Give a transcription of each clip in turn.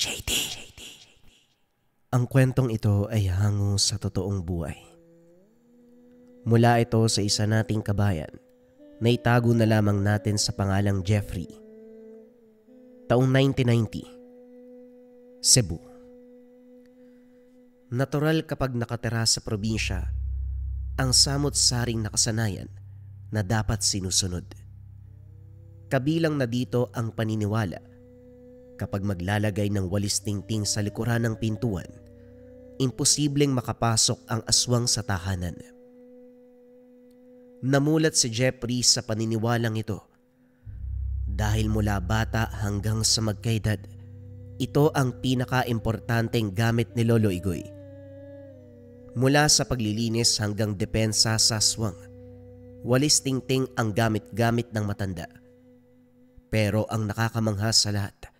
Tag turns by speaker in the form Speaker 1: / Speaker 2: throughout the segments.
Speaker 1: JD. Ang kwentong ito ay hango sa totoong buhay. Mula ito sa isa nating kabayan na itago na lamang natin sa pangalang Jeffrey. Taong 1990, Cebu. Natural kapag nakatira sa probinsya ang samot-saring nakasanayan na dapat sinusunod. Kabilang na dito ang paniniwala kapag maglalagay ng walis tingting sa likuran ng pintuan, imposibleng makapasok ang aswang sa tahanan. Namulat si Jeffrey sa paniniwalang ito dahil mula bata hanggang sa magkaedad, ito ang pinaka-importanteng gamit ni Lolo Igoy. Mula sa paglilinis hanggang depensa sa aswang, walis tingting ang gamit-gamit ng matanda. Pero ang nakakamangha sa lahat,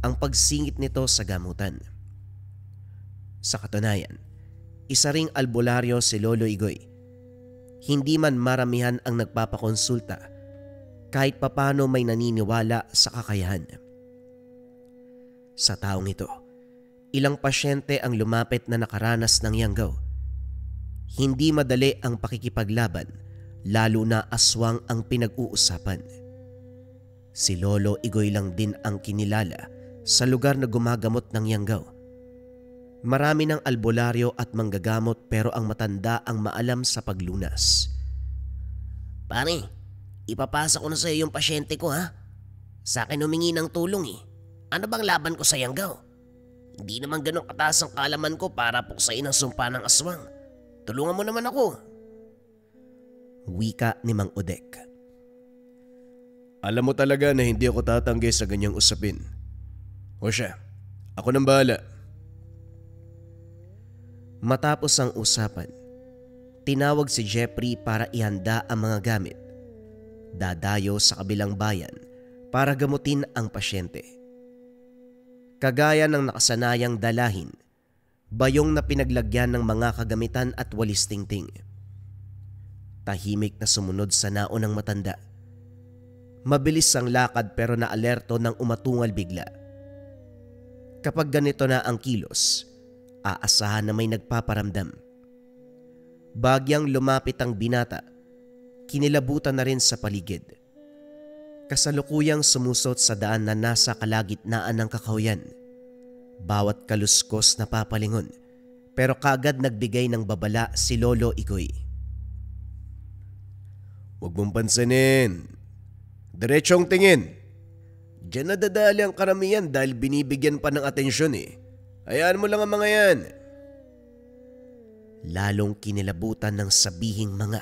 Speaker 1: ang pagsingit nito sa gamutan. Sa katunayan, isa ring albularyo si Lolo Igoy. Hindi man maramihan ang nagpapakonsulta, kahit papano may naniniwala sa kakayahan. Sa taong ito, ilang pasyente ang lumapit na nakaranas ng yanggaw. Hindi madali ang pakikipaglaban, lalo na aswang ang pinag-uusapan. Si Lolo Igoy lang din ang kinilala sa lugar na gumagamot ng yanggaw. Marami ng albularyo at manggagamot pero ang matanda ang maalam sa paglunas.
Speaker 2: Pare, ipapasa ko na sa iyo yung pasyente ko ha. Sa akin humingi ng tulong eh. Ano bang laban ko sa yanggaw? Hindi naman ganun kataas ang kaalaman ko para puksain ang sumpa ng aswang. Tulungan mo naman ako.
Speaker 1: Wika ni Mang Odek.
Speaker 3: Alam mo talaga na hindi ako tatanggi sa ganyang usapin. O siya, ako nang bahala.
Speaker 1: Matapos ang usapan, tinawag si Jeffrey para ihanda ang mga gamit. Dadayo sa kabilang bayan para gamutin ang pasyente. Kagaya ng nakasanayang dalahin, bayong na pinaglagyan ng mga kagamitan at walis tingting. Tahimik na sumunod sa naunang matanda. Mabilis ang lakad pero naalerto nang umatungal bigla. Kapag ganito na ang kilos, aasahan na may nagpaparamdam. Bagyang lumapit ang binata, kinilabutan na rin sa paligid. Kasalukuyang sumusot sa daan na nasa kalagitnaan ng kakahuyan. Bawat kaluskos na papalingon, pero kaagad nagbigay ng babala si Lolo Igoy.
Speaker 3: Huwag mong pansinin. Diretsong tingin. Diyan nadadali ang karamihan dahil binibigyan pa ng atensyon eh. Hayaan mo lang ang mga yan.
Speaker 1: Lalong kinilabutan ng sabihing mga.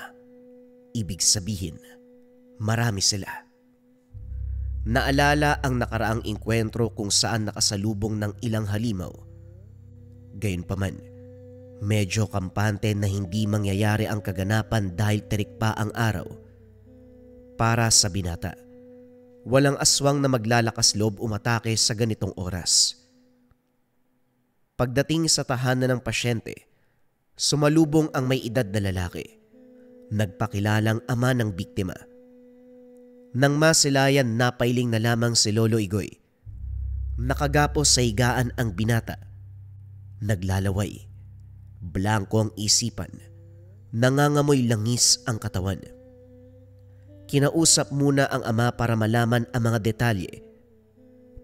Speaker 1: Ibig sabihin, marami sila. Naalala ang nakaraang engkwentro kung saan nakasalubong ng ilang halimaw. Gayunpaman, medyo kampante na hindi mangyayari ang kaganapan dahil terik pa ang araw. Para sa binata, walang aswang na maglalakas loob umatake sa ganitong oras. Pagdating sa tahanan ng pasyente, sumalubong ang may edad na lalaki. Nagpakilalang ama ng biktima. Nang masilayan, napailing na lamang si Lolo Igoy. Nakagapos sa higaan ang binata. Naglalaway. Blanko ang isipan. Nangangamoy langis ang katawan. Kinausap muna ang ama para malaman ang mga detalye.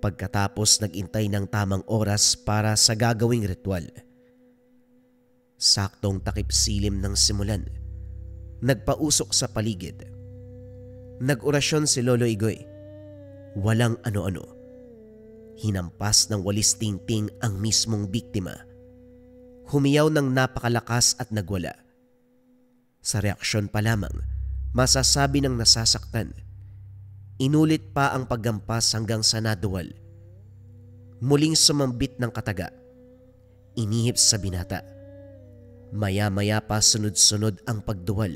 Speaker 1: Pagkatapos nag-intay ng tamang oras para sa gagawing ritual. Saktong takip silim ng simulan. Nagpausok sa paligid. Nag-orasyon si Lolo Igoy. Walang ano-ano. Hinampas ng walis tingting ang mismong biktima. Humiyaw ng napakalakas at nagwala. Sa reaksyon pa lamang, masasabi ng nasasaktan. Inulit pa ang paggampas hanggang sa naduwal. Muling sumambit ng kataga. Inihip sa binata. Maya-maya pa sunod-sunod ang pagduwal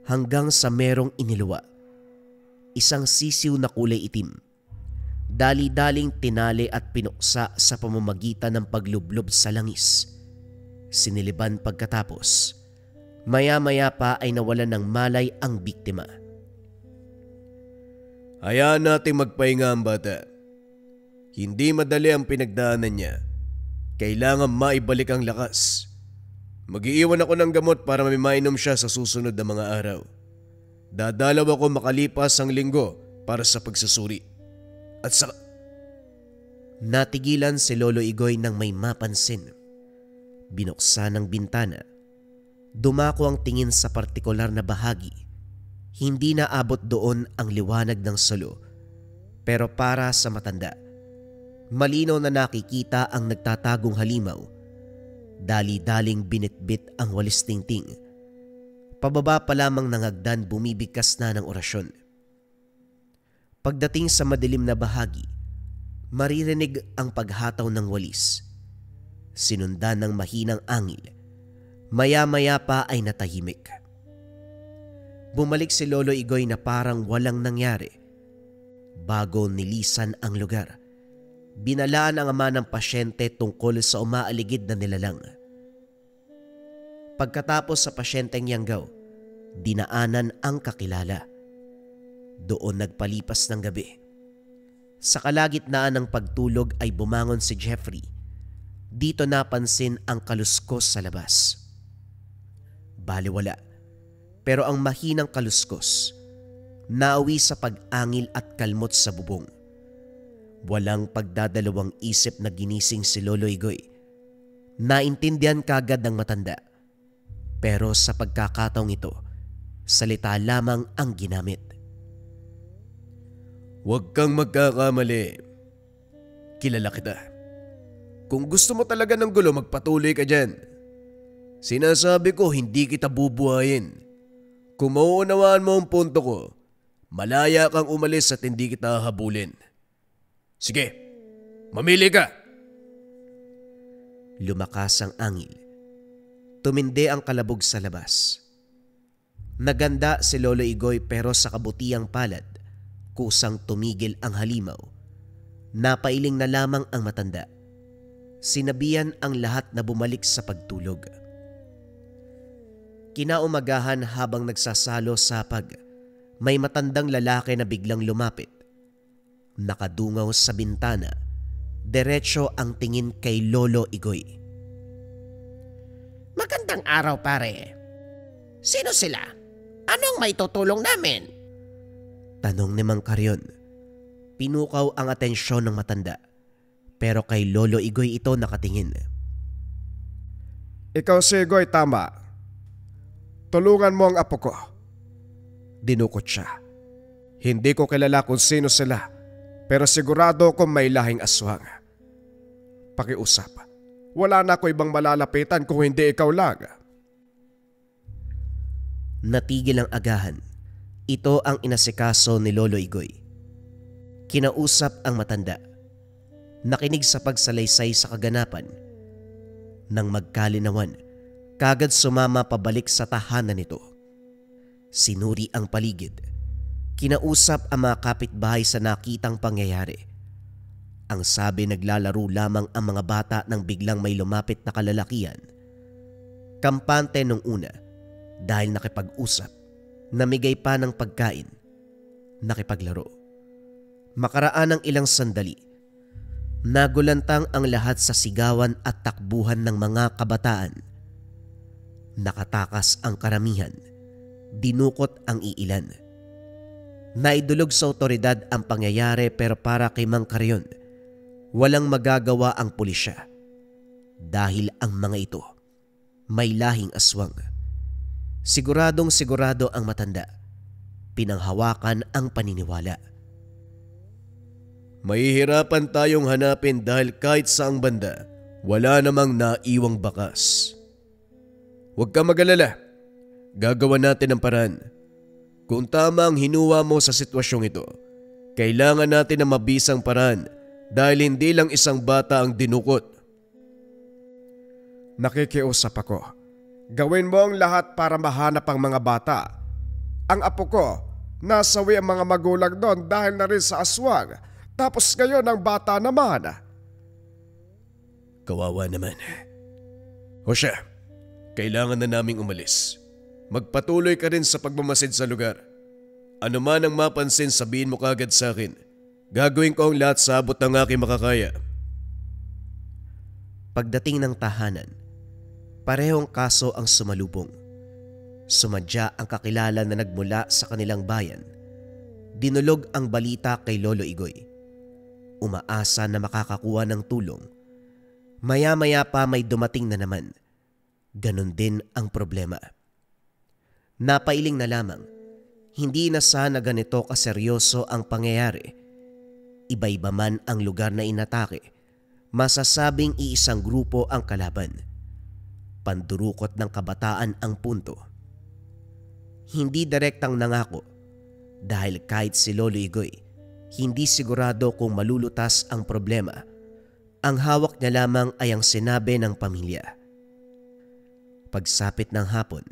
Speaker 1: hanggang sa merong iniluwa. Isang sisiw na kulay itim. Dali-daling tinali at pinuksa sa pamamagitan ng paglublob sa langis. Siniliban pagkatapos. Maya-maya pa ay nawalan ng malay ang biktima.
Speaker 3: Hayaan nating magpahinga ang bata. Hindi madali ang pinagdaanan niya. Kailangan maibalik ang lakas. Mag-iiwan ako ng gamot para may mainom siya sa susunod na mga araw. Dadalaw ako makalipas ang linggo para sa pagsusuri. At sa...
Speaker 1: Natigilan si Lolo Igoy nang may mapansin. Binuksan ang bintana. Dumako ang tingin sa partikular na bahagi. Hindi naabot doon ang liwanag ng solo. Pero para sa matanda, malinaw na nakikita ang nagtatagong halimaw. Dali-daling binitbit ang walis tingting. Pababa pa lamang ng hagdan bumibigkas na ng orasyon. Pagdating sa madilim na bahagi, maririnig ang paghataw ng walis. Sinundan ng mahinang angil. Maya-maya pa ay natahimik. Bumalik si Lolo Igoy na parang walang nangyari. Bago nilisan ang lugar, binalaan ang ama ng pasyente tungkol sa umaaligid na nilalang. Pagkatapos sa pasyenteng yanggaw, dinaanan ang kakilala. Doon nagpalipas ng gabi. Sa kalagitnaan ng pagtulog ay bumangon si Jeffrey. Dito napansin ang kaluskos sa labas. Baliwala, pero ang mahinang kaluskos, nauwi sa pag-angil at kalmot sa bubong. Walang pagdadalawang isip na ginising si Lolo Igoy. Naintindihan kagad ng matanda. Pero sa pagkakataong ito, salita lamang ang ginamit.
Speaker 3: Huwag kang magkakamali. Kilala kita. Kung gusto mo talaga ng gulo, magpatuloy ka dyan. Sinasabi ko, hindi kita bubuhayin. Kung mauunawaan mo ang punto ko, malaya kang umalis at hindi kita habulin. Sige, mamili ka.
Speaker 1: Lumakas ang angil. Tumindi ang kalabog sa labas. Naganda si Lolo Igoy pero sa kabutiang palad, kusang tumigil ang halimaw. Napailing na lamang ang matanda. Sinabihan ang lahat na bumalik sa pagtulog. Kinaumagahan habang nagsasalo sapag, may matandang lalaki na biglang lumapit. Nakadungaw sa bintana, diretso ang tingin kay Lolo Igoy.
Speaker 2: Magandang araw, pare. Sino sila? Anong may tutulong namin?
Speaker 1: Tanong ni Mang Carrion. Pinukaw ang atensyon ng matanda, pero kay Lolo Igoy ito nakatingin.
Speaker 4: Ikaw si Igoy, tama. Tulungan mo ang apo ko. Dinukot siya. Hindi ko kilala kung sino sila, pero sigurado kong may lahing aswang. Pakiusap. Wala na ako ibang malalapitan kung hindi ikaw lang.
Speaker 1: Natigil ang agahan. Ito ang inasikaso ni Lolo Igoy. Kinausap ang matanda. Nakinig sa pagsalaysay sa kaganapan. Nang magkalinawan, kagad sumama pabalik sa tahanan nito. Sinuri ang paligid. Kinausap ang mga kapitbahay sa nakitang pangyayari. Ang sabi naglalaro lamang ang mga bata nang biglang may lumapit na kalalakihan. Kampante nung una dahil nakipag-usap, namigay pa ng pagkain, nakipaglaro. Makaraan ng ilang sandali, nagulantang ang lahat sa sigawan at takbuhan ng mga kabataan. Nakatakas ang karamihan, dinukot ang iilan. Naidulog sa otoridad ang pangyayari pero para kay Mang Carrion, walang magagawa ang pulisya dahil ang mga ito may lahing aswang. Siguradong sigurado ang matanda. Pinanghawakan ang paniniwala.
Speaker 3: Mahihirapan tayong hanapin dahil kahit saang banda, wala namang naiwang bakas. Huwag ka mag-alala. Gagawa natin ang paraan. Kung tama ang hinuwa mo sa sitwasyong ito, kailangan natin ng mabisang paraan dahil hindi lang isang bata ang dinukot.
Speaker 4: Nakikiusap ako. Gawin mo ang lahat para mahanap ang mga bata. Ang apo ko, nasawi ang mga magulang doon dahil na rin sa aswang. Tapos ngayon ang bata naman.
Speaker 3: Kawawa naman. O siya, kailangan na naming umalis. Magpatuloy ka rin sa pagmamasid sa lugar. Ano man ang mapansin, sabihin mo kagad sa akin. Gagawin ko ang lahat sa abot ng aking makakaya.
Speaker 1: Pagdating ng tahanan, parehong kaso ang sumalubong. Sumadya ang kakilala na nagmula sa kanilang bayan. Dinulog ang balita kay Lolo Igoy. Umaasa na makakakuha ng tulong. Maya-maya pa may dumating na naman. Ganon din ang problema. Napailing na lamang, hindi na sana ganito kaseryoso ang pangyayari. Iba-iba man ang lugar na inatake, masasabing iisang grupo ang kalaban. Pandurukot ng kabataan ang punto. Hindi direktang nangako dahil kahit si Lolo Igoy, hindi sigurado kung malulutas ang problema. Ang hawak niya lamang ay ang sinabi ng pamilya. Pagsapit ng hapon,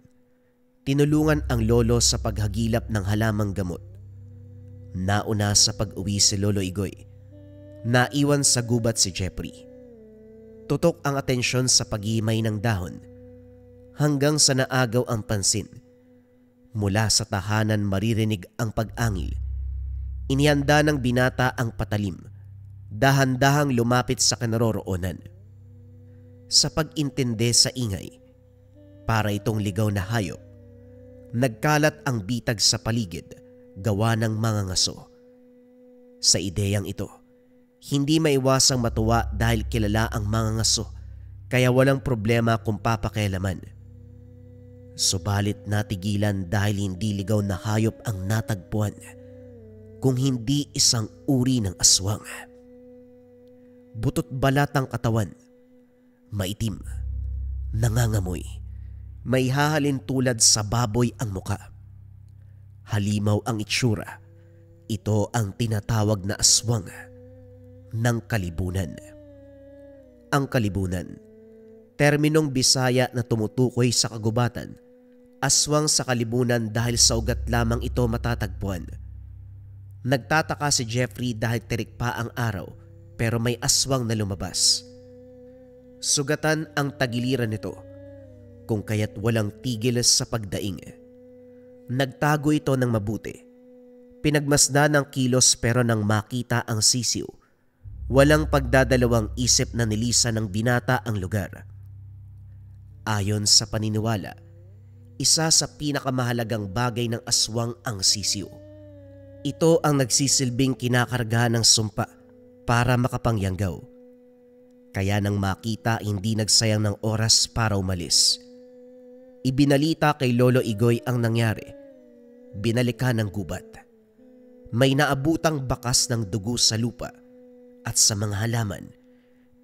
Speaker 1: tinulungan ang lolo sa paghagilap ng halamang gamot. Nauna sa pag-uwi si Lolo Igoy. Naiwan sa gubat si Jeffrey. Tutok ang atensyon sa paghimay ng dahon hanggang sa naagaw ang pansin. Mula sa tahanan maririnig ang pag-angil. Inihanda ng binata ang patalim. Dahan-dahang lumapit sa kinaroroonan. Sa pag-intindi sa ingay, para itong ligaw na hayop, nagkalat ang bitag sa paligid gawa ng mga ngaso. Sa ideyang ito, hindi maiwasang matuwa dahil kilala ang mga ngaso kaya walang problema kung papakialaman. Subalit natigilan dahil hindi ligaw na hayop ang natagpuan, kung hindi isang uri ng aswang. Butot balat ang katawan, maitim, nangangamoy, may hahalin tulad sa baboy ang muka. Halimaw ang itsura, ito ang tinatawag na aswang ng kalibunan. Ang kalibunan, terminong Bisaya na tumutukoy sa kagubatan, aswang sa kalibunan dahil sa ugat lamang ito matatagpuan. Nagtataka si Jeffrey dahil tirik pa ang araw pero may aswang na lumabas. Sugatan ang tagiliran nito kung kaya't walang tigil sa pagdaing. Nagtago ito ng mabuti. Pinagmasdan ng kilos pero nang makita ang sisiw, walang pagdadalawang isip na nilisan ng binata ang lugar. Ayon sa paniniwala, isa sa pinakamahalagang bagay ng aswang ang sisiw. Ito ang nagsisilbing kinakargahan ng sumpa para makapangyanggaw. Kaya nang makita hindi nagsayang ng oras para umalis. Ibinalita kay Lolo Igoy ang nangyari. Binalikan ng gubat. May naabutang bakas ng dugo sa lupa at sa mga halaman,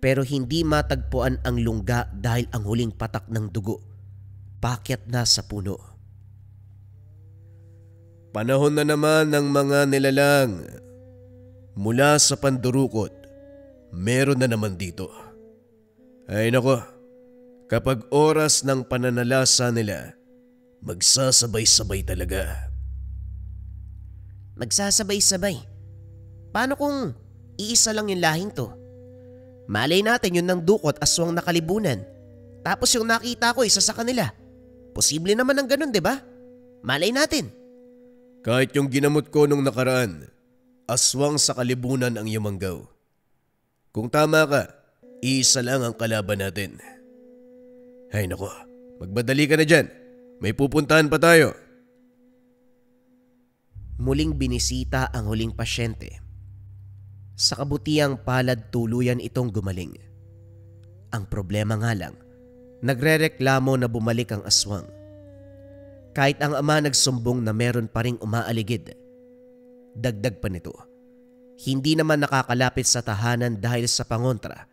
Speaker 1: pero hindi matagpuan ang lungga dahil ang huling patak ng dugo paakyat na sa puno.
Speaker 3: Panahon na naman ng mga nilalang. Mula sa pandurukot, meron na naman dito. Ay nako, kapag oras ng pananalasa nila, magsasabay-sabay talaga.
Speaker 2: Magsasabay-sabay? Paano kung iisa lang yung lahing to? Malay natin yun ng dukot aswang na kalibunan. Tapos yung nakita ko isa sa kanila. Posible naman ng ganun, di ba? Malay natin.
Speaker 3: Kahit yung ginamot ko nung nakaraan, aswang sa kalibunan ang yumanggaw. Kung tama ka, isa lang ang kalaban natin. Ay nako, magmadali ka na dyan. May pupuntahan pa tayo.
Speaker 1: Muling binisita ang huling pasyente. Sa kabutiang palad tuluyan itong gumaling. Ang problema nga lang, nagrereklamo na bumalik ang aswang. Kahit ang ama nagsumbong na meron pa ring umaaligid. Dagdag pa nito, hindi naman nakakalapit sa tahanan dahil sa pangontra.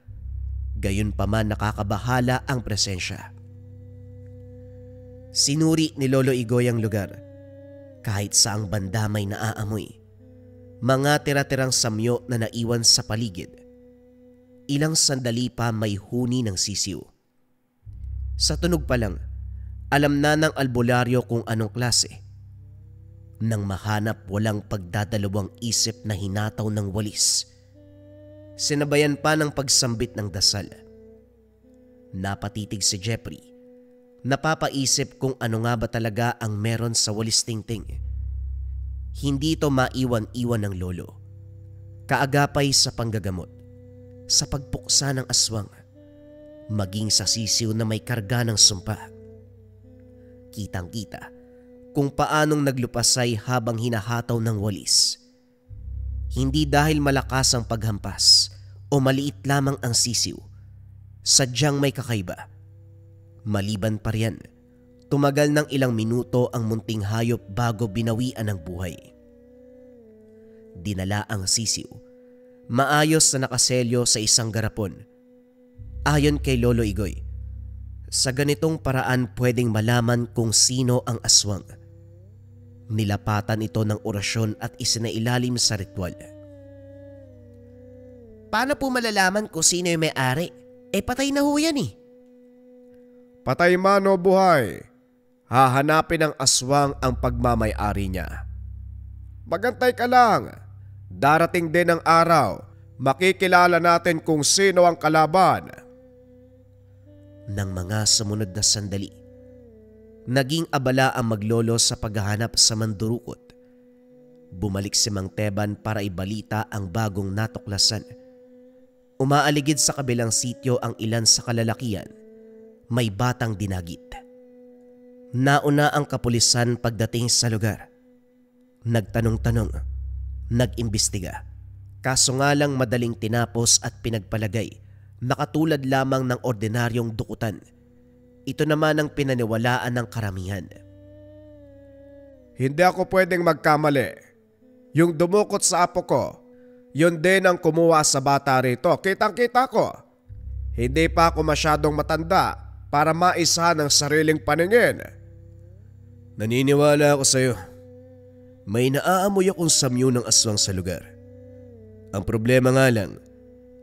Speaker 1: Gayon pa man nakakabahala ang presensya. Sinuri ni Lolo Igoy ang lugar. Kahit saang banda may naaamoy. Mga tira-tirang samyo na naiwan sa paligid. Ilang sandali pa may huni ng sisiw. Sa tunog pa lang, alam na ng albularyo kung anong klase. Nang mahanap walang pagdadalawang isip na hinataw ng walis. Sinabayan pa ng pagsambit ng dasal. Napatitig si Jeffrey. Napapaisip kung ano nga ba talaga ang meron sa walis tingting. Hindi ito maiwan-iwan ng lolo. kaagapay sa panggagamot, sa pagpuksa ng aswang, maging sa sisiw na may karga ng sumpa. Kitang-kita kung paanong naglupasay habang hinahataw ng walis. Hindi dahil malakas ang paghampas o maliit lamang ang sisiw, sadyang may kakaiba. Maliban pa riyan, tumagal ng ilang minuto ang munting hayop bago binawian ng buhay. Dinala ang sisiw, maayos na nakaselyo sa isang garapon. Ayon kay Lolo Igoy, sa ganitong paraan pwedeng malaman kung sino ang aswang. Nilapatan ito ng orasyon at isinailalim sa ritual.
Speaker 2: Paano po malalaman kung sino yung may-ari? Patay na ho yan eh.
Speaker 4: Patay man o buhay, hahanapin ng aswang ang pagmamay-ari niya. Magantay ka lang. Darating din ang araw, makikilala natin kung sino ang kalaban.
Speaker 1: Nang mga sumunod na sandali, naging abala ang maglolo sa paghahanap sa mandurukot. Bumalik si Mang Teban para ibalita ang bagong natuklasan. Umaaligid sa kabilang sityo ang ilan sa kalalakian. May batang dinagit. Nauna ang kapulisan pagdating sa lugar. Nagtanong-tanong, nag-imbestiga. Kaso nga lang madaling tinapos at pinagpalagay na katulad lamang ng ordinaryong dukutan. Ito naman ang pinaniwalaan ng karamihan.
Speaker 4: Hindi ako pwedeng magkamali. Yung dumukot sa apo ko, yun din ang kumuha sa bata rito. Kitang-kita ko. Hindi pa ako masyadong matanda para maisahan ang sariling paningin.
Speaker 3: Naniniwala ako sa'yo. May naaamoy akong samyo ng aswang sa lugar. Ang problema nga lang,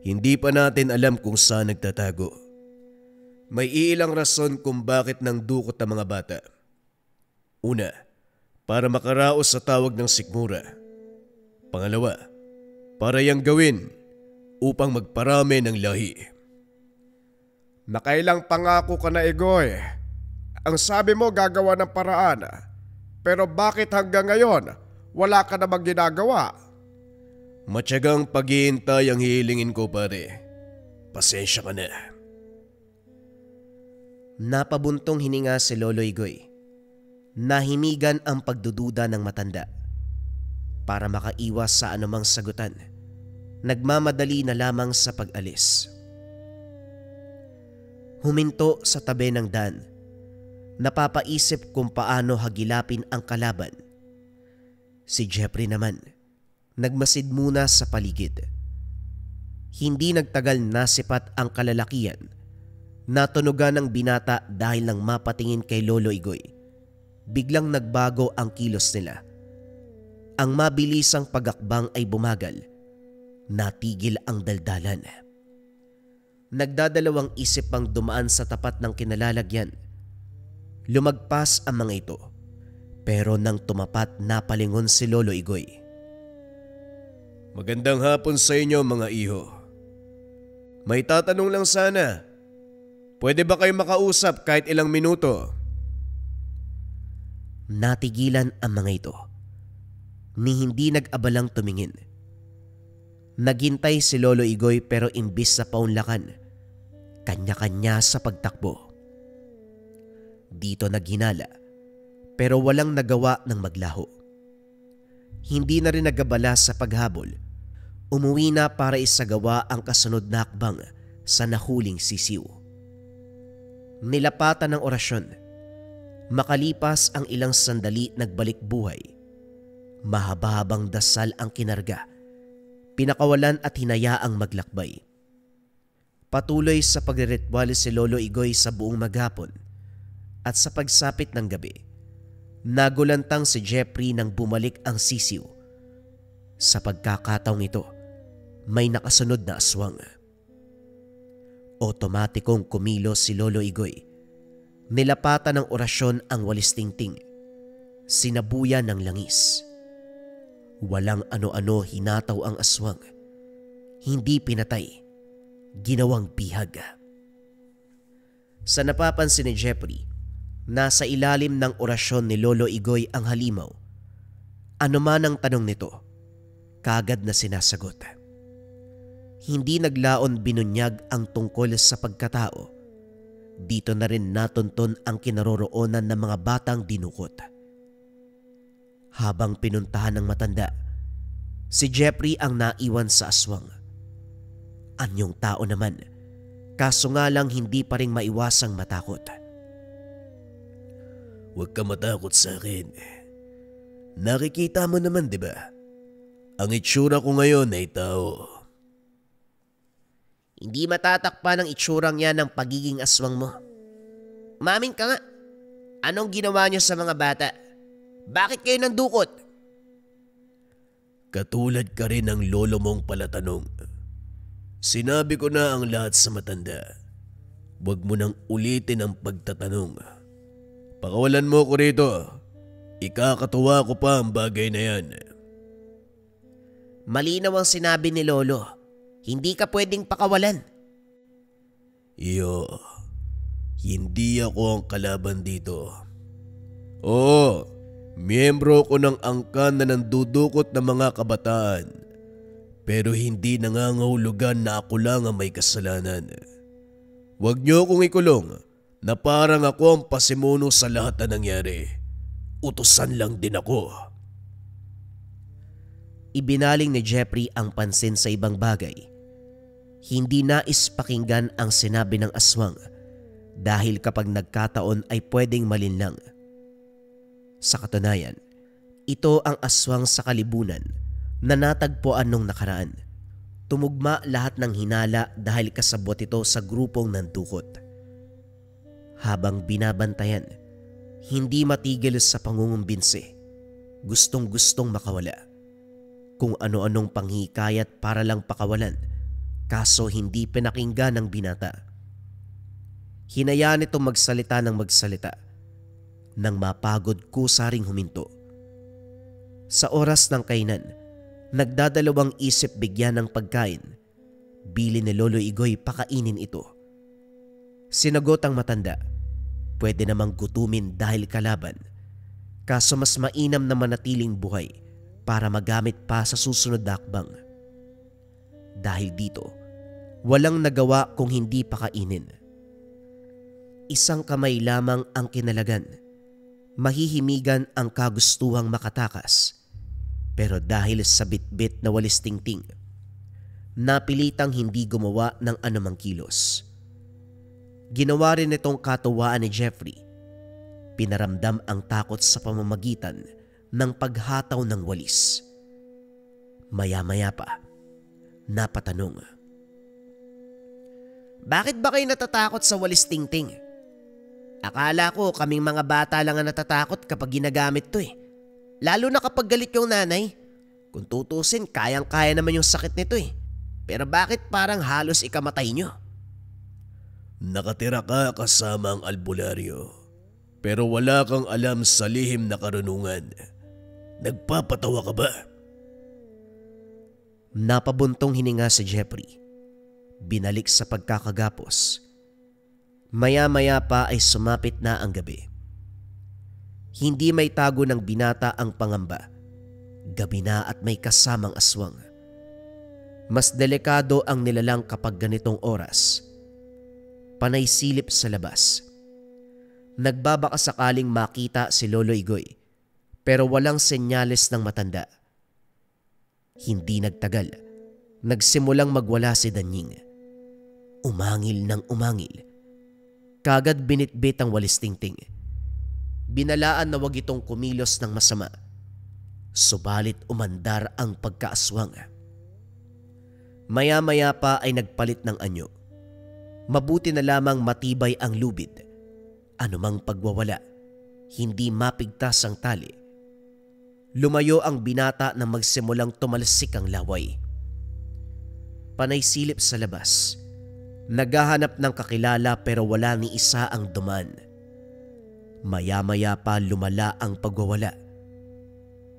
Speaker 3: hindi pa natin alam kung saan nagtatago. May ilang rason kung bakit nang dukot ang mga bata. Una, para makaraos sa tawag ng sikmura. Pangalawa, para yang gawin upang magparami ng lahi.
Speaker 4: Nakailang pangako ka na, Igoy. Ang sabi mo gagawa ng paraan. Pero bakit hanggang ngayon wala ka namang ginagawa?
Speaker 3: Matyagang paghihintay ang hihilingin ko, pare. Pasensya ka na.
Speaker 1: Napabuntong hininga si Lolo Igoy. Nahimigan ang pagdududa ng matanda. Para makaiwas sa anumang sagutan, nagmamadali na lamang sa pag-alis. Huminto sa tabi ng daan. Napapaisip kung paano hagilapin ang kalaban. Si Jeffrey naman, nagmasid muna sa paligid. Hindi nagtagal nasipat ang kalalakian. Natunugan ng binata dahil nang mapatingin kay Lolo Igoy. Biglang nagbago ang kilos nila. Ang mabilisang pagakbang ay bumagal. Natigil ang daldalan. Nagdadalawang isip pang dumaan sa tapat ng kinalalagyan. Lumagpas ang mga ito. Pero nang tumapat, napalingon si Lolo Igoy.
Speaker 3: Magandang hapon sa inyo, mga iho. May tatanong lang sana. Pwede ba kayo makausap kahit ilang minuto?
Speaker 1: Natigilan ang mga ito. Ni hindi nag-abalang tumingin. Naghintay si Lolo Igoy pero imbis sa paunlakan, kanya-kanya sa pagtakbo. Dito naghinala pero walang nagawa ng maglaho. Hindi na rin nagabala sa paghabol. Umuwi na para isagawa ang kasunod na hakbang sa nahuling sisiw. Nilapatan ng orasyon. Makalipas ang ilang sandali, nagbalik buhay. Mahaba-habang dasal ang kinarga. Pinakawalan at hinayaang maglakbay. Patuloy sa pagre-ritual si Lolo Igoy sa buong maghapon. At sa pagsapit ng gabi, nagulantang si Jeffrey nang bumalik ang sisiw. Sa pagkakataong ito, may nakasunod na aswang. Otomatikong kumilos si Lolo Igoy. Nilapatan ng orasyon ang walis tingting. Sinabuyan ng langis. Walang ano-ano hinataw ang aswang. Hindi pinatay. Ginawang bihag. Sa napapansin ni Jeffrey, nasa ilalim ng orasyon ni Lolo Igoy ang halimaw. Ano man ang tanong nito, Kagad na sinasagot. Hindi naglaon binunyag ang tungkol sa pagkatao. Dito na rin natunton ang kinaroroonan ng mga batang dinukot. Habang pinuntahan ng matanda, si Jeffrey ang naiwan sa aswang. Anyong tao naman, kaso nga lang hindi pa rin maiwasang matakot.
Speaker 3: Huwag ka matakot sa akin. Nakikita mo naman, di ba? Ang itsura ko ngayon ay tao.
Speaker 2: Hindi matatakpan ang itsurang yan ng pagiging aswang mo. Umamin ka nga. Anong ginawa niyo sa mga bata? Bakit kayo nandukot?
Speaker 3: Katulad ka rin ng lolo mong palatanong. Sinabi ko na ang lahat sa matanda. Huwag mo nang ulitin ang pagtatanong. Pakawalan mo ko rito. Ikakatuwa ko pa ang bagay na yan.
Speaker 2: Malinaw ang sinabi ni Lolo. Hindi ka pwedeng pakawalan.
Speaker 3: Iyo, hindi ako ang kalaban dito. Oo, miyembro ko ng angkan na nandudukot ng mga kabataan. Pero hindi nangangahulugan na ako lang ang may kasalanan. Huwag niyo akong ikulong na parang ako ang pasimuno sa lahat na nangyari. Utusan lang din ako.
Speaker 1: Ibinaling ni Jeffrey ang pansin sa ibang bagay. Hindi nais pakinggan ang sinabi ng aswang dahil kapag nagkataon ay pwedeng malinlang. Sa katunayan, ito ang aswang sa kalibunan na natagpuan nung nakaraan. Tumugma lahat ng hinala dahil kasabot ito sa grupong nandukot. Habang binabantayan, hindi matigil sa pangungumbinsi. Gustong-gustong makawala. Kung ano-anong panghikayat para lang pakawalan, kaso hindi pinakinggan ng binata. Hinayaan itong magsalita ng magsalita. Nang mapagod kusa ring huminto. Sa oras ng kainan, nagdadalawang isip bigyan ng pagkain. Bili ni Lolo Igoy pakainin ito. Sinagot ang matanda. Pwede namang gutumin dahil kalaban. Kaso mas mainam na manatiling buhay para magamit pa sa susunod na hakbang. Dahil dito, walang nagawa kung hindi pakainin. Isang kamay lamang ang kinalagan. Mahihimigan ang kagustuhang makatakas. Pero dahil sa bitbit na walis tingting, napilitang hindi gumawa ng anumang kilos. Ginawa rin itong katuwaan ni Jeffrey. Pinaramdam ang takot sa pamamagitan ng paghataw ng walis. Maya-maya pa, napatanong.
Speaker 2: Bakit ba kayo natatakot sa walis tingting? Akala ko kaming mga bata lang ang natatakot kapag ginagamit to eh. Lalo na kapag galit yung nanay. Kung tutusin, kayang-kaya naman yung sakit nito eh. Pero bakit parang halos ikamatay nyo?
Speaker 3: Nakatira ka kasama ang albularyo, pero wala kang alam sa lihim na karunungan. Nagpapatawa ka ba?
Speaker 1: Napabuntong hininga si Jeffrey. Binalik sa pagkakagapos. Maya-maya pa ay sumapit na ang gabi. Hindi may tago ng binata ang pangamba. Gabi na at may kasamang aswang. Mas delikado ang nilalang kapag ganitong oras. Panay silip sa labas. Nagbabaka sakaling makita si Lolo Igoy, pero walang senyales ng matanda. Hindi nagtagal, nagsimulang magwala si Danying. Umangil ng umangil. Kagad binitbit ang walis tingting. Binalaan na wag itong kumilos ng masama. Subalit umandar ang pagkaaswang. Maya-maya pa ay nagpalit ng anyo. Mabuti na lamang matibay ang lubid. Anumang pagwawala, hindi mapigtas ang tali. Lumayo ang binata na magsimulang tumalsik ang laway. Panay silip sa labas. Naghahanap ng kakilala pero wala ni isa ang duman. Maya-maya pa lumala ang pagwawala.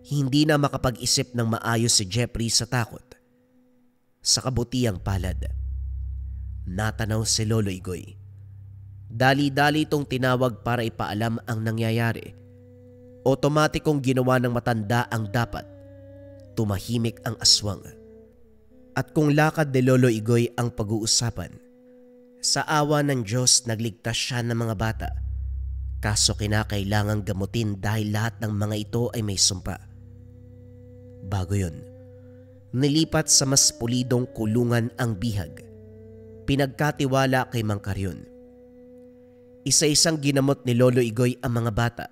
Speaker 1: Hindi na makapag-isip ng maayos si Jeffrey sa takot. Sa kabutiang palad, natanaw si Lolo Igoy. Dali-dali itong tinawag para ipaalam ang nangyayari. Otomatikong ginawa ng matanda ang dapat. Tumahimik ang aswang. At kung lakad ni Lolo Igoy ang pag-uusapan, sa awa ng Diyos nagligtas siya ng mga bata. Kaso kinakailangang gamutin dahil lahat ng mga ito ay may sumpa. Bago yun, nilipat sa mas pulidong kulungan ang bihag. Pinagkatiwala kay Mang Karyon. Isa-isang ginamot ni Lolo Igoy ang mga bata.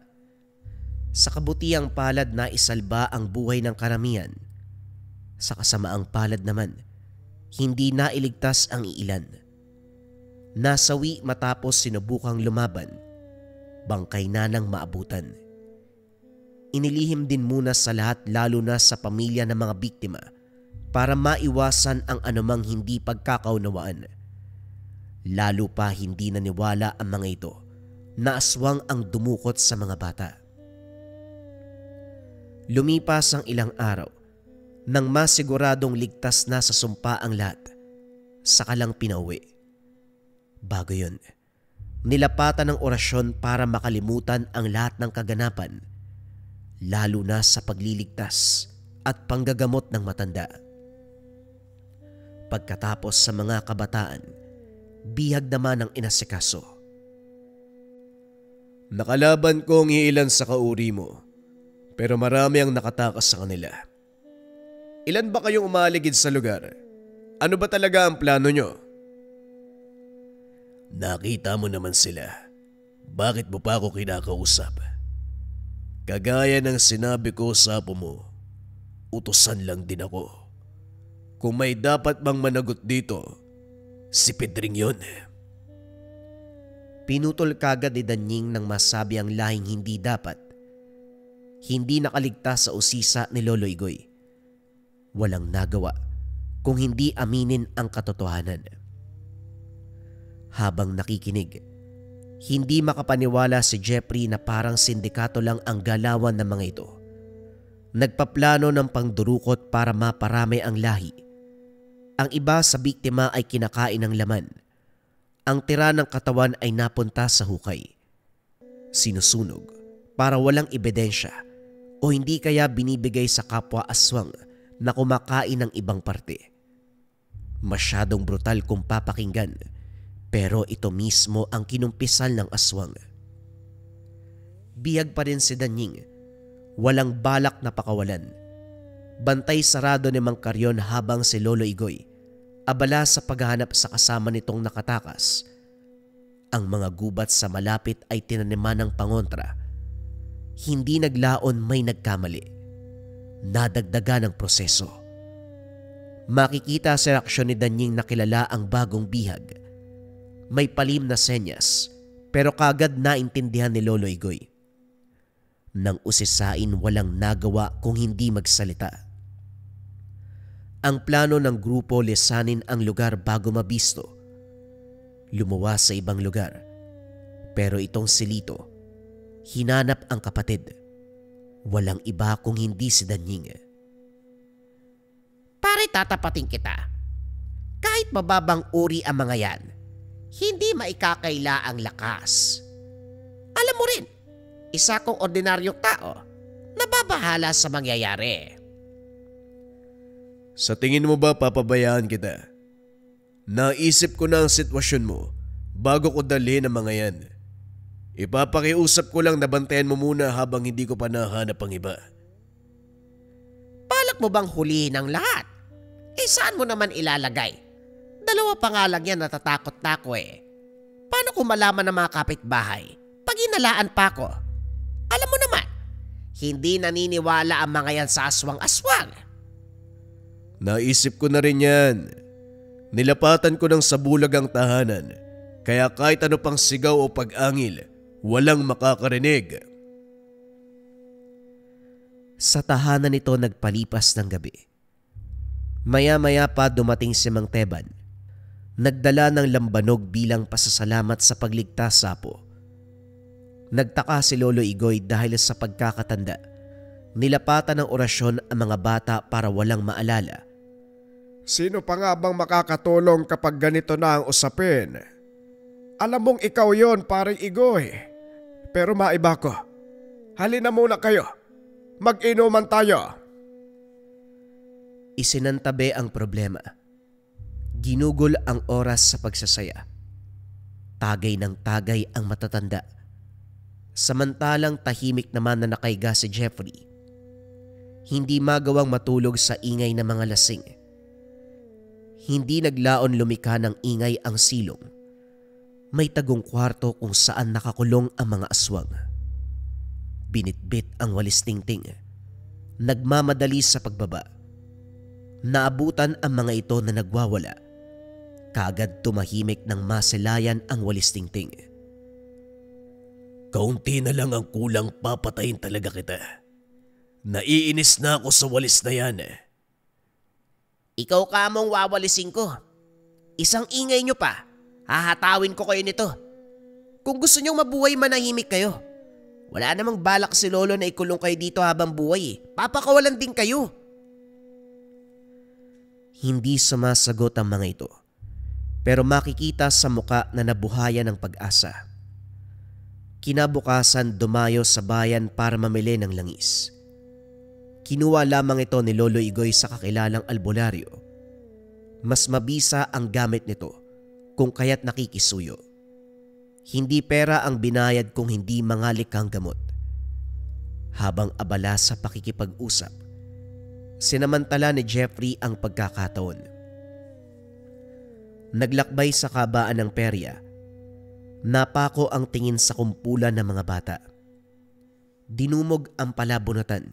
Speaker 1: Sa kabutiang palad na isalba ang buhay ng karamihan. Sa kasamaang palad naman, hindi nailigtas ang iilan. Nasawi matapos sinubukang lumaban. Bangkay na ng maabutan. Inilihim din muna sa lahat lalo na sa pamilya ng mga biktima para maiwasan ang anumang hindi pagkakaunawaan. Lalo pa hindi naniwala ang mga ito na aswang ang dumukot sa mga bata. Lumipas ang ilang araw nang masiguradong ligtas na sa sumpa ang lahat, saka lang pinauwi. Bago yun, nilapatan ng orasyon para makalimutan ang lahat ng kaganapan, lalo na sa pagliligtas at panggagamot ng matanda. Pagkatapos sa mga kabataan, bihag naman ang inasikaso.
Speaker 3: Nakalaban ko ang iilan sa kauri mo, pero marami ang nakatakas sa kanila. Ilan ba kayong umaligid sa lugar? Ano ba talaga ang plano nyo? Nakita mo naman sila. Bakit mo pa ako kinakausap? Kagaya ng sinabi ko sa apo mo, utusan lang din ako. Kung may dapat bang managot dito, si Pedring yun.
Speaker 1: Pinutol kagad ni Danying nang masabi ang lahing hindi dapat. Hindi nakaligtas sa usisa ni Lolo Igoy. Walang nagawa kung hindi aminin ang katotohanan. Habang nakikinig, hindi makapaniwala si Jeffrey na parang sindikato lang ang galawan ng mga ito. Nagpaplano ng pangdurukot para maparami ang lahi. Ang iba sa biktima ay kinakain ng laman. Ang tira ng katawan ay napunta sa hukay. Sinusunog para walang ebidensya o hindi kaya binibigay sa kapwa aswang na kumakain ng ibang parte. Masyadong brutal kung papakinggan, pero ito mismo ang kinumpisal ng aswang. Bihag pa rin si Danying. Walang balak na pakawalan. Bantay sarado ni Mang Karyon habang si Lolo Igoy abala sa paghahanap sa kasama nitong nakatakas. Ang mga gubat sa malapit ay tinaniman ng pangontra. Hindi naglaon may nagkamali. Nadagdagan ang proseso. Makikita sa reaksyon ni Danying na kilala ang bagong bihag. May palim na senyas pero kagad naintindihan ni Lolo Igoy. Nang usisain walang nagawa kung hindi magsalita. Ang plano ng grupo lisanin ang lugar bago mabisto. Lumuwas sa ibang lugar. Pero itong si Lito, hinanap ang kapatid. Walang iba kung hindi si Danying.
Speaker 2: Pare, tatapatin kita. Kahit mababang uri ang mga yan, hindi maikakaila ang lakas. Alam mo rin, isa kong ordinaryong tao na babahala sa mangyayari.
Speaker 3: Sa tingin mo ba papabayaan kita? Naisip ko na ang sitwasyon mo bago ko dalhin ang mga yan. Ipapakiusap ko lang na bantayan mo muna habang hindi ko pa nahanap ang iba.
Speaker 2: Balak mo bang hulihin ang lahat? Saan mo naman ilalagay? Dalawa pa nga lang yan, natatakot na ako eh. Paano kung malaman ng mga kapitbahay? Pag inalaan pa ako. Alam mo naman, hindi naniniwala ang mga yan sa aswang-aswang.
Speaker 3: Naisip ko na rin yan. Nilapatan ko ng sabulag ang tahanan, kaya kahit ano pang sigaw o pag-angil, walang makakarinig.
Speaker 1: Sa tahanan nito nagpalipas ng gabi. Maya-maya pa dumating si Mang Teban. Nagdala ng lambanog bilang pasasalamat sa pagligtas sa apo. Nagtaka si Lolo Igoy dahil sa pagkakatanda. Nilapatan ng orasyon ang mga bata para walang maalala.
Speaker 4: Sino pa nga bang makakatulong kapag ganito na ang usapin? Alam mong ikaw yon, paring Igoy. Pero maiba ko. Halina muna kayo. Mag-inuman tayo.
Speaker 1: Isinantabi ang problema. Ginugol ang oras sa pagsasaya. Tagay ng tagay ang matatanda. Samantalang tahimik naman na nakaiga si Jeffrey. Hindi magawang matulog sa ingay ng mga lasing. Hindi naglaon lumikha ng ingay ang silong. May tagong kwarto kung saan nakakulong ang mga aswang. Binitbit ang walis tingting. Nagmamadali sa pagbaba. Naabutan ang mga ito na nagwawala. Kaagad tumahimik ng masilayan ang walis tingting.
Speaker 3: Kaunti na lang ang kulang, papatayin talaga kita. Naiinis na ako sa walis na yan eh.
Speaker 2: Ikaw ka mong wawalisin ko. Isang ingay nyo pa. Hahatawin ko kayo nito. Kung gusto nyong mabuhay, manahimik kayo. Wala namang balak si Lolo na ikulong kayo dito habang buhay eh. Papakawalan din kayo.
Speaker 1: Hindi sumasagot ang mga ito. Pero makikita sa muka na nabuhayan ng pag-asa. Kinabukasan dumayo sa bayan para mamili ng langis. Kinuha lamang ito ni Lolo Igoy sa kakilalang albularyo. Mas mabisa ang gamit nito kung kaya't nakikisuyo. Hindi pera ang binayad kung hindi mangalikang gamot. Habang abala sa pakikipag-usap, sinamantala ni Jeffrey ang pagkakataon. Naglakbay sa kabaan ng perya. Napako ang tingin sa kumpulan ng mga bata. Dinumog ang palabunutan.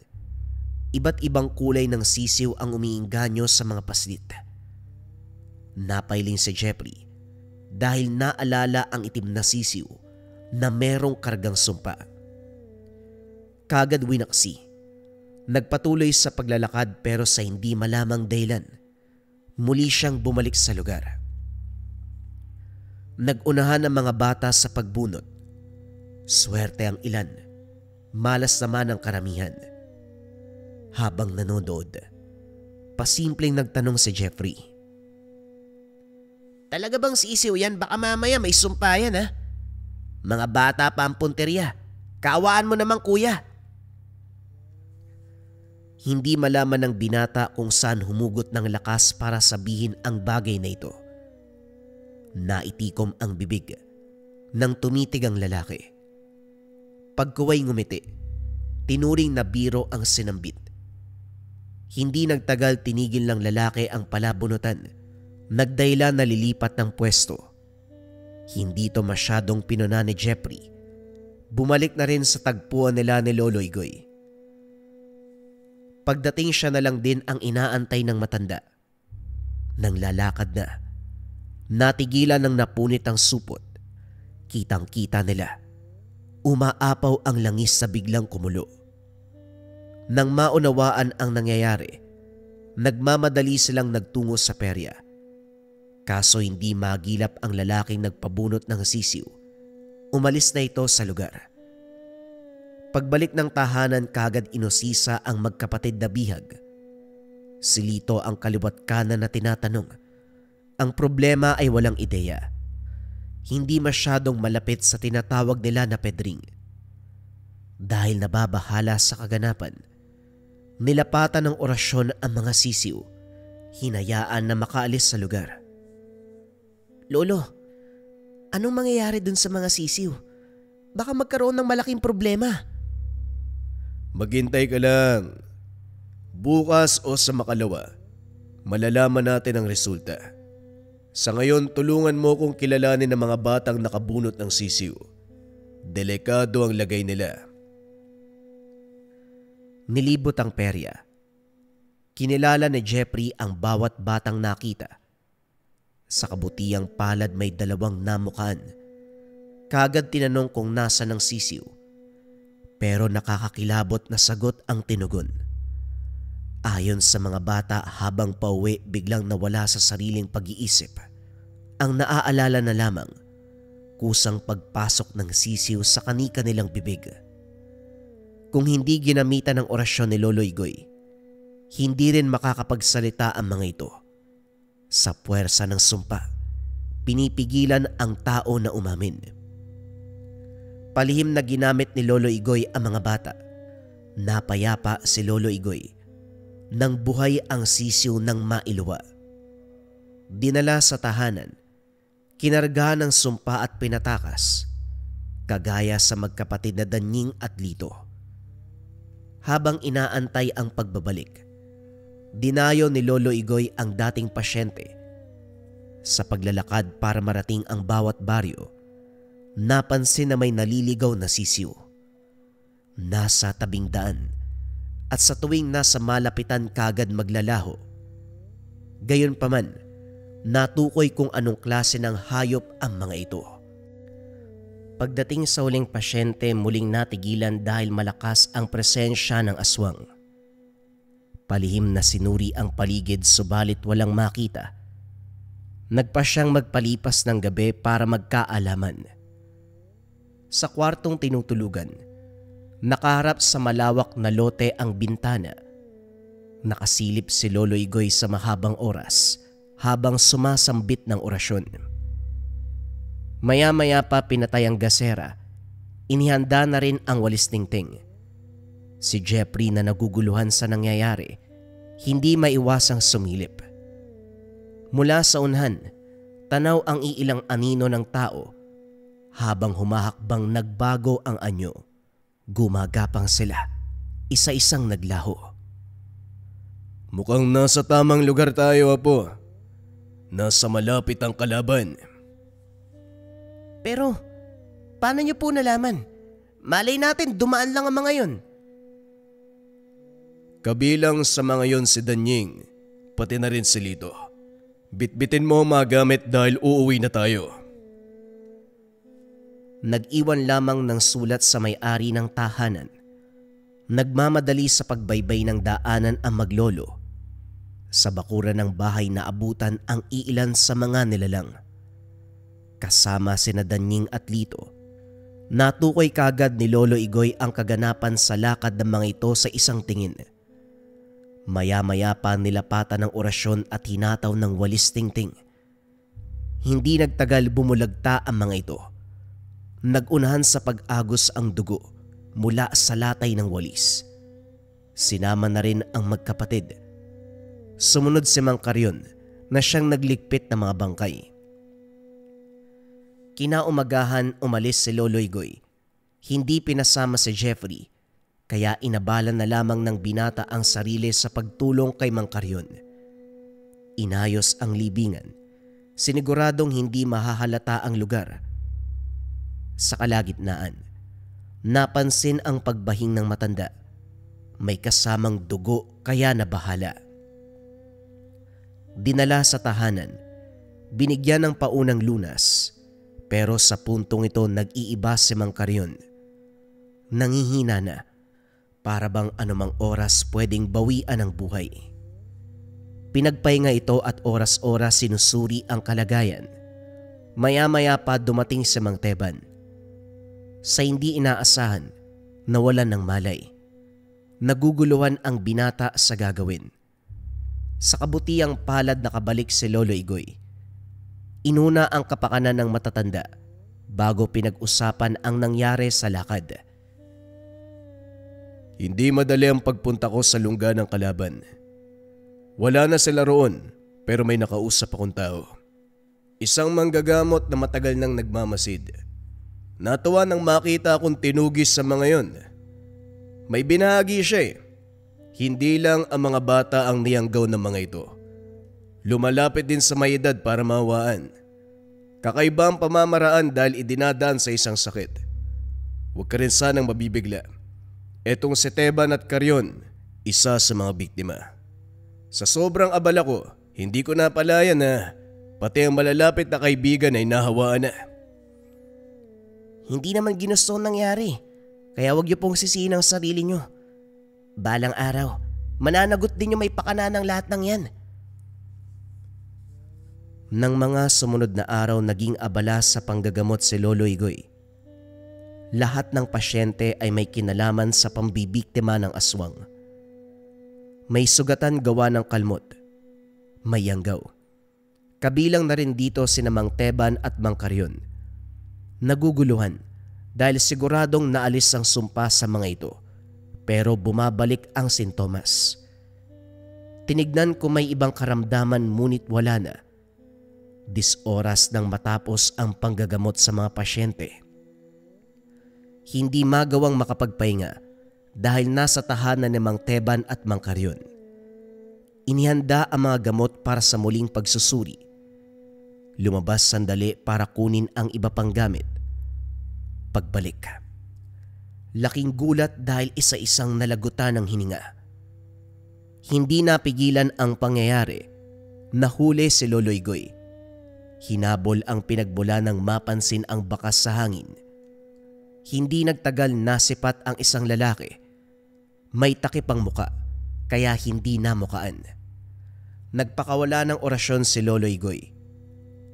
Speaker 1: Iba't ibang kulay ng sisiw ang umiingganyo sa mga paslit. Napailing si Jeffrey dahil naalala ang itim na sisiw na merong kargang sumpa. Kagad winaksi. Nagpatuloy sa paglalakad pero sa hindi malamang dahilan, muli siyang bumalik sa lugar. Nagunahan ang mga bata sa pagbunot. Swerte ang ilan, malas naman ang karamihan. Habang nanonood, pasimpleng nagtanong si Jeffrey.
Speaker 2: Talaga bang sisiw yan? Baka mamaya may sumpa yan ha? Mga bata pa ang punteriya. Kaawaan mo naman kuya.
Speaker 1: Hindi malaman ng binata kung saan humugot ng lakas para sabihin ang bagay na ito. Naitikom ang bibig nang tumitig ang lalaki. Pagkuway ngumiti, tinuring na biro ang sinambit. Hindi nagtagal tinigil ng lalaki ang palabunutan. Nagdahilan na lilipat ng pwesto. Hindi to masyadong pinuna ni Jeffrey. Bumalik na rin sa tagpuan nila ni Lolo Igoy. Pagdating siya na lang din ang inaantay ng matanda. Nang lalakad na, natigilan ng napunit ang supot. Kitang-kita nila. Umaapaw ang langis sa biglang kumulo. Nang maunawaan ang nangyayari, nagmamadali silang nagtungo sa perya. Kaso hindi magilap ang lalaking nagpabunot ng sisiw. Umalis na ito sa lugar. Pagbalik ng tahanan, kagad inosisa ang magkapatid na bihag. Si Lito ang kaliwat kanan na tinatanong. Ang problema ay walang ideya. Hindi masyadong malapit sa tinatawag nila na pedring. Dahil nababahala sa kaganapan, nilapatan ng orasyon ang mga sisiw. Hinayaan na makaalis sa lugar.
Speaker 2: Lolo, anong mangyayari dun sa mga sisiw? Baka magkaroon ng malaking problema.
Speaker 3: Maghintay ka lang. Bukas o sa makalawa, malalaman natin ang resulta. Sa ngayon, tulungan mo kong kilalanin ang mga batang nakabunot ng sisiw. Delikado ang lagay nila.
Speaker 1: Nilibot ang perya. Kinilala ni Jeffrey ang bawat batang nakita. Sa kabutihang palad may dalawang namukaan. Kagad tinanong kung nasa ng sisiw. Pero nakakakilabot na sagot ang tinugon. Ayon sa mga bata, habang pauwi biglang nawala sa sariling pag-iisip. Ang naaalala na lamang, kusang pagpasok ng sisiw sa kani-kanilang bibig. Kung hindi ginamitan ng orasyon ni Lolo Igoy, hindi rin makakapagsalita ang mga ito. Sa puwersa ng sumpa, pinipigilan ang tao na umamin. Palihim na ginamit ni Lolo Igoy ang mga bata. Napayapa si Lolo Igoy. nang buhay ang sisiw ng mailuwa. Dinala sa tahanan, kinarga ng sumpa at pinatakas, kagaya sa magkapatid na Danying at Lito. Habang inaantay ang pagbabalik, dinayo ni Lolo Igoy ang dating pasyente. Sa paglalakad para marating ang bawat baryo, napansin na may naliligaw na sisiw. Nasa tabing daan at sa tuwing nasa malapitan kagad maglalaho. Gayunpaman, natukoy kung anong klase ng hayop ang mga ito. Pagdating sa huling pasyente, muling natigilan dahil malakas ang presensya ng aswang. Palihim na sinuri ang paligid subalit walang makita. Nagpa siyang magpalipas ng gabi para magkaalaman. Sa kwartong tinutulugan, nakaharap sa malawak na lote ang bintana. Nakasilip si Lolo Igoy sa mahabang oras habang sumasambit ng orasyon. Maya-maya pa pinatay ang gasera. Inihanda na rin ang walis tingting. Si Jeffrey na naguguluhan sa nangyayari, hindi maiwasang sumilip. Mula sa unhan, tanaw ang iilang anino ng tao. Habang humahakbang nagbago ang anyo, gumagapang sila, isa-isang naglaho.
Speaker 3: Mukhang nasa tamang lugar tayo, Apo. Nasa malapit ang kalaban.
Speaker 2: Pero, paano niyo po nalaman? Malay natin dumaan lang ang mga yon.
Speaker 3: Kabilang sa mga yon si Danying, pati na rin si Lito. Bitbitin mo ang mga gamit dahil uuwi na tayo.
Speaker 1: Nag-iwan lamang ng sulat sa may-ari ng tahanan. Nagmamadali sa pagbaybay ng daanan ang maglolo. Sa bakuran ng bahay na abutan ang iilan sa mga nilalang. Kasama sina Danying at Lito. Natukoy kagad ni Lolo Igoy ang kaganapan sa lakad ng mga ito sa isang tingin. Maya-maya pa nilapatan ng orasyon at hinataw ng walis tingting. Hindi nagtagal bumulagta ang mga ito. Nagunahan sa pag-agos ang dugo mula sa latay ng walis. Sinama na rin ang magkapatid. Sumunod si Mang Carrion na siyang nagligpit ng mga bangkay. Kinaumagahan umalis si Lolo Igoy. Hindi pinasama si Jeffrey, kaya inabalan na lamang ng binata ang sarili sa pagtulong kay Mang Carrion. Inayos ang libingan, siniguradong hindi mahahalata ang lugar. Sa kalagitnaan, napansin ang pagbahing ng matanda. May kasamang dugo kaya nabahala. Dinala sa tahanan, binigyan ng paunang lunas, pero sa puntong ito nag-iiba si Mang Carrion. Nangihina na, para bang anumang oras pwedeng bawian ang buhay. Pinagpahinga ito at oras-oras sinusuri ang kalagayan. Maya-maya pa dumating si Mang Teban. Sa hindi inaasahan, nawalan ng malay. Naguguluhan ang binata sa gagawin. Sa kabutiang palad nakabalik si Lolo Igoy. Inuna ang kapakanan ng matatanda bago pinag-usapan ang nangyari sa lakad.
Speaker 3: Hindi madali ang pagpunta ko sa lungga ng kalaban. Wala na sila roon pero may nakausap akong tao. Isang manggagamot na matagal nang nagmamasid. Natuwa nang makita akong tinugis sa mga yon. May binahagi siya eh. Hindi lang ang mga bata ang niyanggaw ng mga ito. Lumalapit din sa may edad para mawaan. Kakaiba ang pamamaraan dahil idinadaan sa isang sakit. Huwag ka rin sanang mabibigla. Etong si Teban at Carrion, isa sa mga biktima. Sa sobrang abala ko, hindi ko napalaya na pati ang malalapit na kaibigan ay nahawaan na.
Speaker 2: Hindi naman ginusto ang nangyari, kaya wag niyo pong sisihin ang sarili niyo. Balang araw, mananagot din yung may pakana ng lahat ng yan.
Speaker 1: Nang mga sumunod na araw naging abala sa panggagamot si Lolo Igoy. Lahat ng pasyente ay may kinalaman sa pambibiktima ng aswang. May sugatan gawa ng kalmot. May yanggaw. Kabilang na rin dito sina Mang Teban at Mang Carrion. Naguguluhan dahil siguradong naalis ang sumpa sa mga ito pero bumabalik ang sintomas. Tinignan ko may ibang karamdaman ngunit wala na. 10 oras nang matapos ang panggagamot sa mga pasyente. Hindi magawang makapagpahinga dahil nasa tahanan ni Mang Teban at Mang Karyon. Inihanda ang mga gamot para sa muling pagsusuri. Lumabas sandali para kunin ang iba pang gamit. Pagbalik, laking gulat dahil isa-isang nalagutan ng hininga. Hindi napigilan ang pangyayari. Nahuli si Lolo Igoy. Hinabol ang pinagbula ng mapansin ang bakas sa hangin. Hindi nagtagal nasipat ang isang lalaki. May takip ang muka, kaya hindi namukaan. Nagpakawala ng orasyon si Lolo Igoy.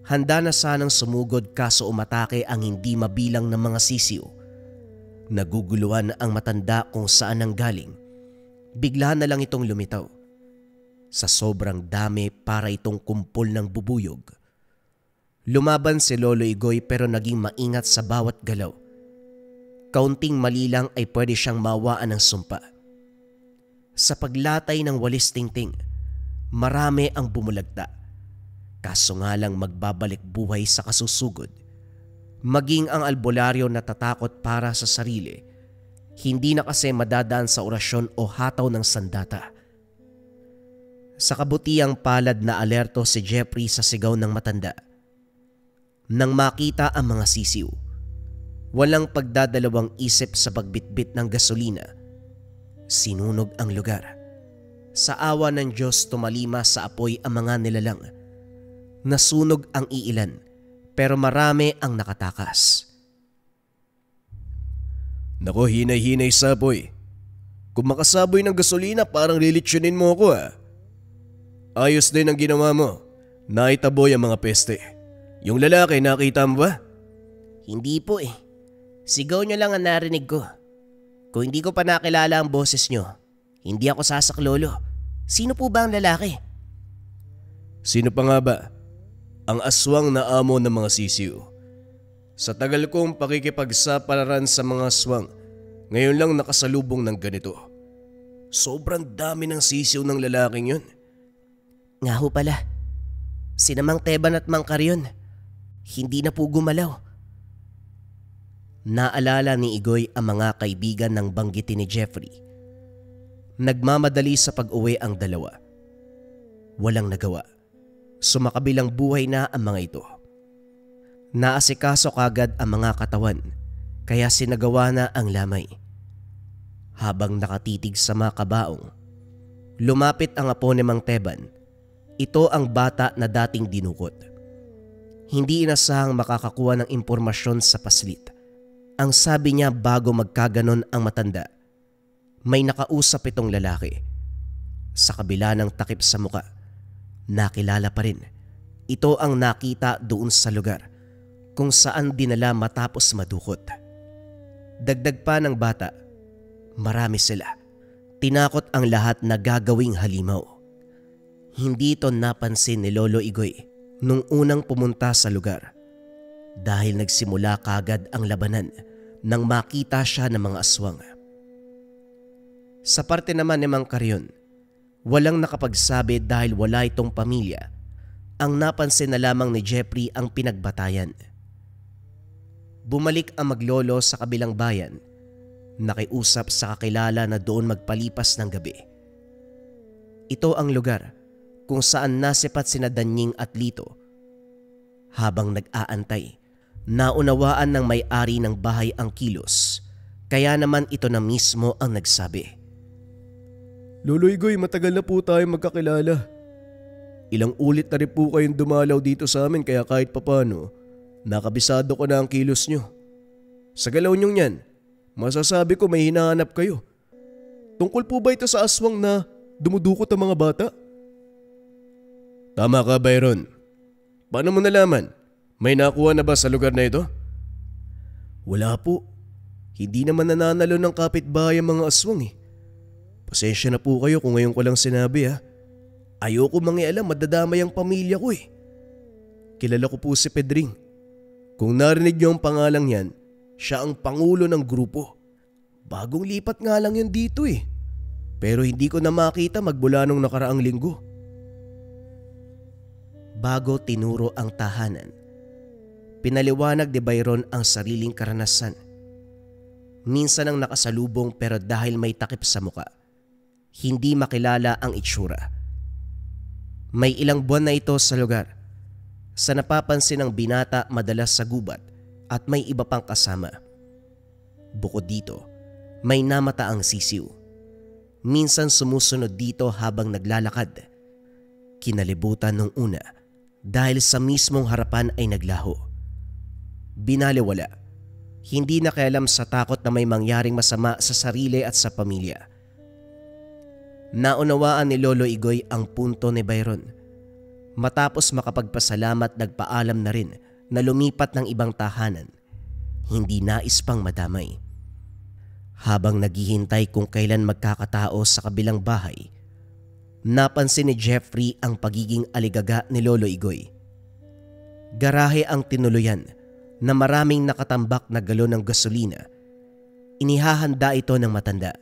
Speaker 1: Handa na sanang sumugod kaso umatake ang hindi mabilang ng mga sisiw. Naguguluhan ang matanda kung saan nanggaling. Bigla na lang itong lumitaw. Sa sobrang dami para itong kumpol ng bubuyog. Lumaban si Lolo Igoy pero naging maingat sa bawat galaw. Kaunting mali lang ay pwede siyang mawaan ng sumpa. Sa paglatay ng walis tingting, marami ang bumulagta. Kaso nga lang magbabalik buhay sa kasusugod. Maging ang albularyo natatakot para sa sarili. Hindi na kasi madadaan sa orasyon o hataw ng sandata. Sa kabutiang palad na alerto si Jeffrey sa sigaw ng matanda. Nang makita ang mga sisiw, walang pagdadalawang isip sa pagbitbit ng gasolina. Sinunog ang lugar. Sa awa ng Diyos tumalima sa apoy ang mga nilalang. Nasunog ang iilan pero marami ang nakatakas.
Speaker 3: Nako, hinay-hinay saboy. Kung makasaboy ng gasolina parang lilitsyonin mo ako Ayos din ang ginawa mo. Naitaboy ang mga peste. Yung lalaki nakita mo ba?
Speaker 2: Hindi po eh. Sigaw niyo lang ang narinig ko. Kung hindi ko pa nakilala ang boses niyo, hindi ako sasaklolo. Sino po ba ang lalaki?
Speaker 3: Sino pa nga ba? Ang aswang na amo ng mga sisiw. Sa tagal kong pakikipagsapalaran sa mga aswang, ngayon lang nakasalubong ng ganito. Sobrang dami ng sisiw ng lalaking yun.
Speaker 2: Nga ho pala, sina Mang Teban at Mang Karyon, hindi na po gumalaw.
Speaker 1: Naalala ni Igoy ang mga kaibigan ng banggitin ni Jeffrey. Nagmamadali sa pag-uwi ang dalawa. Walang nagawa. Sumakabilang buhay na ang mga ito. Naasikaso kagad ang mga katawan, kaya sinagawa na ang lamay. Habang nakatitig sa mga kabaong, lumapit ang apo ni Mang Teban. Ito ang bata na dating dinukot. Hindi inasahang makakakuha ng impormasyon sa paslit. Ang sabi niya bago magkaganon ang matanda, may nakausap itong lalaki. Sa kabila ng takip sa muka, nakilala pa rin. Ito ang nakita doon sa lugar kung saan dinala matapos madukot. Dagdag pa ng bata, marami sila. Tinakot ang lahat na gagawing halimaw. Hindi ito napansin ni Lolo Igoy nung unang pumunta sa lugar dahil nagsimula kagad ang labanan nang makita siya ng mga aswang. Sa parte naman ni Mang Karyon, walang nakapagsabi dahil wala itong pamilya. Ang napansin na lamang ni Jeffrey ang pinagbatayan. Bumalik ang maglolo sa kabilang bayan, nakiusap sa kakilala na doon magpalipas ng gabi. Ito ang lugar kung saan nasipat sina Danying at Lito. Habang nag-aantay, naunawaan ng may-ari ng bahay ang kilos, kaya naman ito na mismo ang nagsabi.
Speaker 3: Lolo Igoy, matagal na po tayo magkakilala. Ilang ulit na rin po kayong dumalaw dito sa amin kaya kahit papano, nakabisado ko na ang kilos nyo. Sa galaw nyong yan, masasabi ko may hinahanap kayo. Tungkol po ba ito sa aswang na dumudukot ang mga bata? Tama ka, Byron. Paano mo nalaman? May nakuha na ba sa lugar na ito? Wala po. Hindi naman nananalo ng kapitbahay ang mga aswang Pasensya na po kayo kung ngayon ko lang sinabi Ayoko mangialam, madadamay ang pamilya ko Kilala ko po si Pedring. Kung narinig niyo ang pangalang yan, siya ang pangulo ng grupo. Bagong lipat nga lang yan dito Pero hindi ko na makita magmula nung nakaraang linggo.
Speaker 1: Bago tinuro ang tahanan, pinaliwanag ni Byron ang sariling karanasan. Minsan ang nakasalubong pero dahil may takip sa muka, hindi makilala ang itsura. May ilang buwan na ito sa lugar. Sa napapansin ng binata madalas sa gubat at may iba pang kasama. Bukod dito, may namataang sisiw. Minsan sumusunod dito habang naglalakad. Kinalibutan nung una dahil sa mismong harapan ay naglaho. Binaliwala. Hindi nakialam sa takot na may mangyaring masama sa sarili at sa pamilya. Naunawaan ni Lolo Igoy ang punto ni Byron. Matapos makapagpasalamat, nagpaalam na rin na lumipat ng ibang tahanan. Hindi nais pang madamay. Habang naghihintay kung kailan magkakatao sa kabilang bahay, napansin ni Jeffrey ang pagiging aligaga ni Lolo Igoy. Garahe ang tinuluyan na maraming nakatambak na galon ng gasolina. Inihahanda ito ng matanda.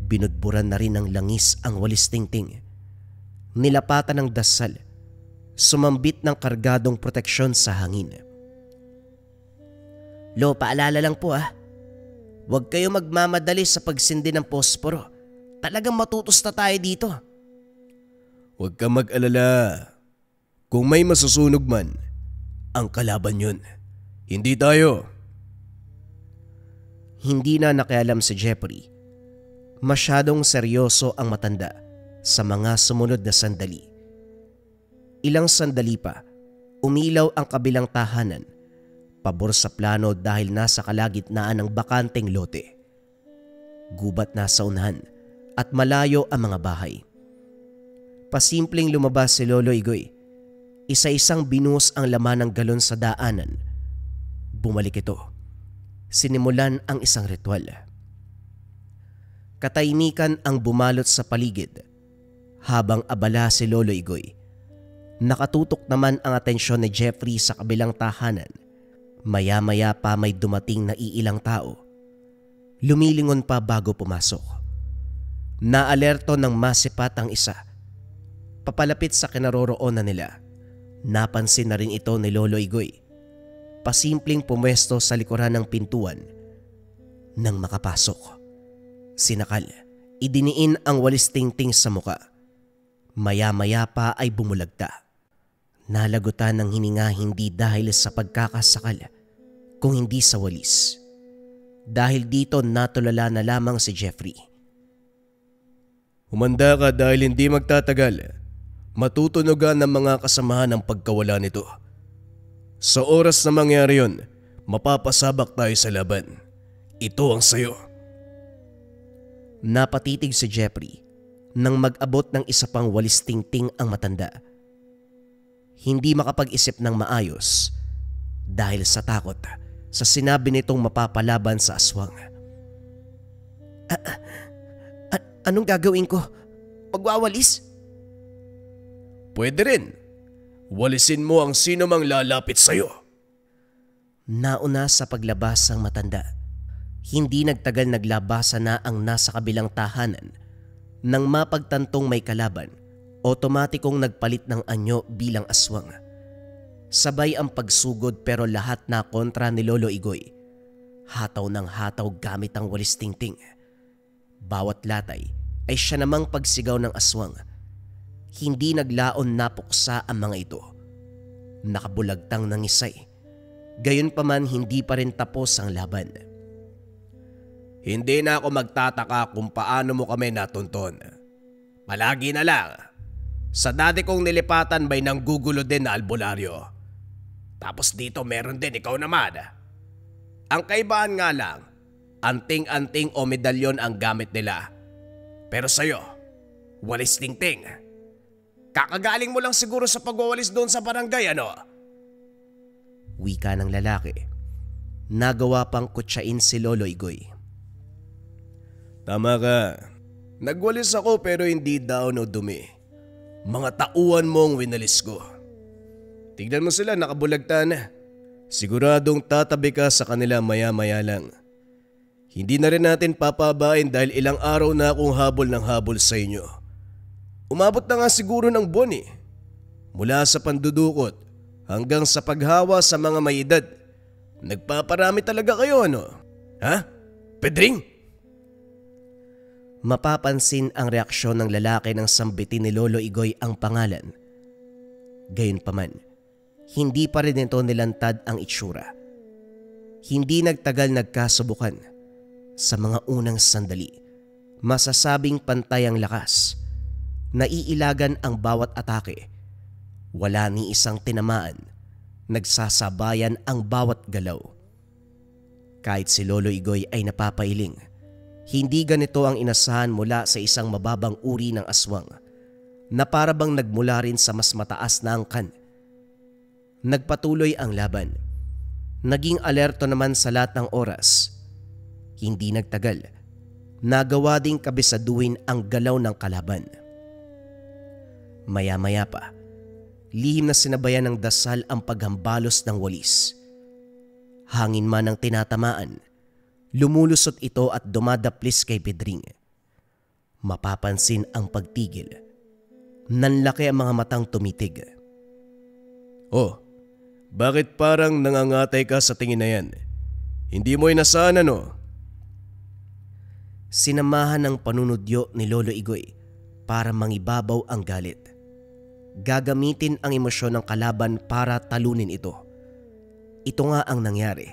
Speaker 1: Binudburan na rin ng langis ang walis tingting. Nilapatan ng dasal. Sumambit ng kargadong proteksyon sa hangin.
Speaker 2: Lo, paalala lang po Huwag kayo magmamadali sa pagsindi ng posporo. Talagang matutos na tayo dito.
Speaker 3: Huwag ka mag-alala. Kung may masusunog man, ang kalaban yun. Hindi tayo.
Speaker 1: Hindi na nakialam si Jeffrey. Masyadong seryoso ang matanda sa mga sumunod na sandali. Ilang sandali pa, umilaw ang kabilang tahanan. Pabor sa plano dahil nasa kalagitnaan ng bakanteng lote. Gubat na sa unahan at malayo ang mga bahay. Pasimpleng lumabas si Lolo Igoy. Isa-isang binuhos ang laman ng galon sa daanan. Bumalik ito. Sinimulan ang isang ritual. Katahimikan ang bumalot sa paligid. Habang abala si Lolo Igoy, nakatutok naman ang atensyon ni Jeffrey sa kabilang tahanan. Maya-maya pa may dumating na iilang tao. Lumilingon pa bago pumasok. Naalerto ng masipat ang isa. Papalapit sa kinaroroonan nila. Napansin na rin ito ni Lolo Igoy. Pasimpleng pumwesto sa likuran ng pintuan. Nang makapasok, sinakal, idiniin ang walis tingting sa muka. Maya-maya pa ay bumulagta. Nalagutan ng hininga hindi dahil sa pagkakasakal, kung hindi sa walis. Dahil dito natulala na lamang si Jeffrey.
Speaker 3: Humanda ka dahil hindi magtatagal. Matutunogan ng mga kasamahan ang pagkawala nito. Sa oras na mangyari yun, mapapasabak tayo sa laban. Ito ang sayo.
Speaker 1: Napatitig si Jeffrey nang mag-abot ng isa pang walis tingting ang matanda. Hindi makapag-isip ng maayos dahil sa takot sa sinabi nitong mapapalaban sa aswang.
Speaker 2: Anong gagawin ko? Magwawalis?
Speaker 3: Pwede rin. Walisin mo ang sino mang lalapit sa'yo.
Speaker 1: Nauna sa paglabas ang matanda. Hindi nagtagal naglabasa na ang nasa kabilang tahanan. Nang mapagtantong may kalaban, otomatikong nagpalit ng anyo bilang aswang. Sabay ang pagsugod pero lahat na kontra ni Lolo Igoy. Hataw ng hataw gamit ang walis tingting. Bawat latay ay siya namang pagsigaw ng aswang. Hindi naglaon napuksa ang mga ito. Nakabulagtang nangisay. Gayunpaman hindi pa rin tapos ang laban.
Speaker 3: Hindi na ako magtataka kung paano mo kami natunton. Palagi na lang. Sa dati kong nilipatan may nanggugulo din na albularyo. Tapos dito meron din ikaw naman. Ang kaibahan nga lang, anting-anting o medalyon ang gamit nila. Pero sa'yo, walis tingting. Kakagaling mo lang siguro sa pagwawalis doon sa barangay, ano?
Speaker 1: Wika ng lalaki. Nagawa pang kutsain si Lolo Igoy.
Speaker 3: Tama ka. Nagwalis ako pero hindi daon o dumi. Mga tauhan mong winalis ko. Tignan mo sila, nakabulagta na. Siguradong tatabi ka sa kanila maya-maya lang. Hindi na rin natin papabain dahil ilang araw na akong habol ng habol sa inyo. Umabot na nga siguro ng buwan eh. Mula sa pandudukot hanggang sa paghawa sa mga may edad. Nagpaparami talaga kayo ano? Ha? Pedring?
Speaker 1: Mapapansin ang reaksyon ng lalaki nang sambitin ni Lolo Igoy ang pangalan. Gayunpaman, hindi pa rin ito nilantad ang itsura. Hindi nagtagal nagkasubukan. Sa mga unang sandali, masasabing pantay ang lakas. Naiilagan ang bawat atake. Wala ni isang tinamaan. Nagsasabayan ang bawat galaw. Kahit si Lolo Igoy ay napapailing, hindi ganito ang inasahan mula sa isang mababang uri ng aswang na para bang nagmula rin sa mas mataas na angkan. Nagpatuloy ang laban. Naging alerto naman sa lahat ng oras. Hindi nagtagal, nagawa ding kabisaduhin ang galaw ng kalaban. Maya-maya pa, lihim na sinabayan ng dasal ang paghambalos ng walis. Hangin man ang tinatamaan, lumulusot ito at dumadaplis kay Pedring. Mapapansin ang pagtigil. Nanlaki ang mga matang tumitig.
Speaker 3: Oh, bakit parang nangangatay ka sa tingin na yan? Hindi mo inasahan ano?
Speaker 1: Sinamahan ng panunodyo ni Lolo Igoy para mangibabaw ang galit. Gagamitin ang emosyon ng kalaban para talunin ito. Ito nga ang nangyari.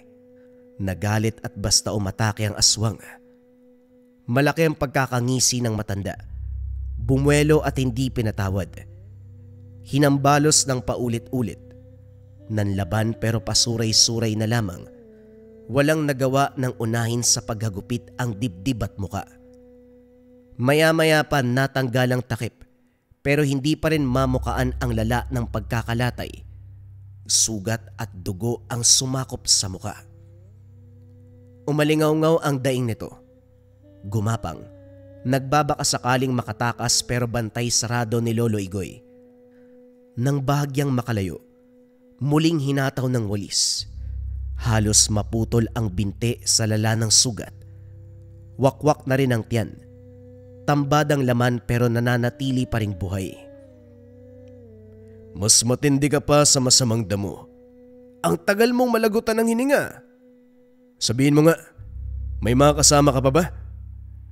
Speaker 1: Nagalit at basta umatake ang aswang. Malaki ang pagkakangisi ng matanda. Bumuelo at hindi pinatawad. Hinambalos ng paulit-ulit. Nanlaban pero pasuray-suray na lamang. Walang nagawa ng unahin sa paghagupit ang dibdib at muka. Maya-maya pa natanggal ang takip pero hindi pa rin mamukaan ang lala ng pagkakalatay. Sugat at dugo ang sumakop sa muka. Umalingaw-ngaw ang daing nito. Gumapang, nagbabaka sakaling makatakas pero bantay sarado ni Lolo Igoy. Nang bahagyang makalayo, muling hinataw ng walis. Halos maputol ang binte sa lala ng sugat. Wakwak na rin ang tiyan. Tambad ang laman pero nananatili pa ring buhay.
Speaker 3: Mas matindi ka pa sa masamang damo. Ang tagal mong malagutan ng hininga. Sabihin mo nga, may mga kasama ka pa ba?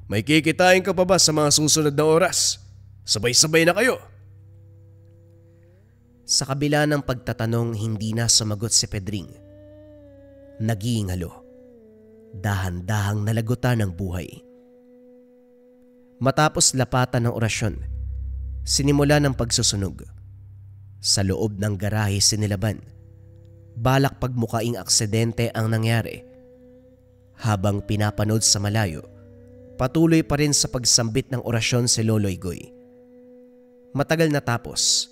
Speaker 3: May kikitain ka pa ba sa mga susunod na oras? Sabay-sabay na kayo.
Speaker 1: Sa kabila ng pagtatanong, hindi na sumagot si Pedring. Nagingalo. Dahan-dahang nalagutan ng buhay. Matapos lapatan ng orasyon, sinimula ng pagsusunog. Sa loob ng garahe sinilaban. Balak pagmukaing aksidente ang nangyari. Habang pinapanood sa malayo, patuloy pa rin sa pagsambit ng orasyon si Lolo Igoy. Matagal na tapos.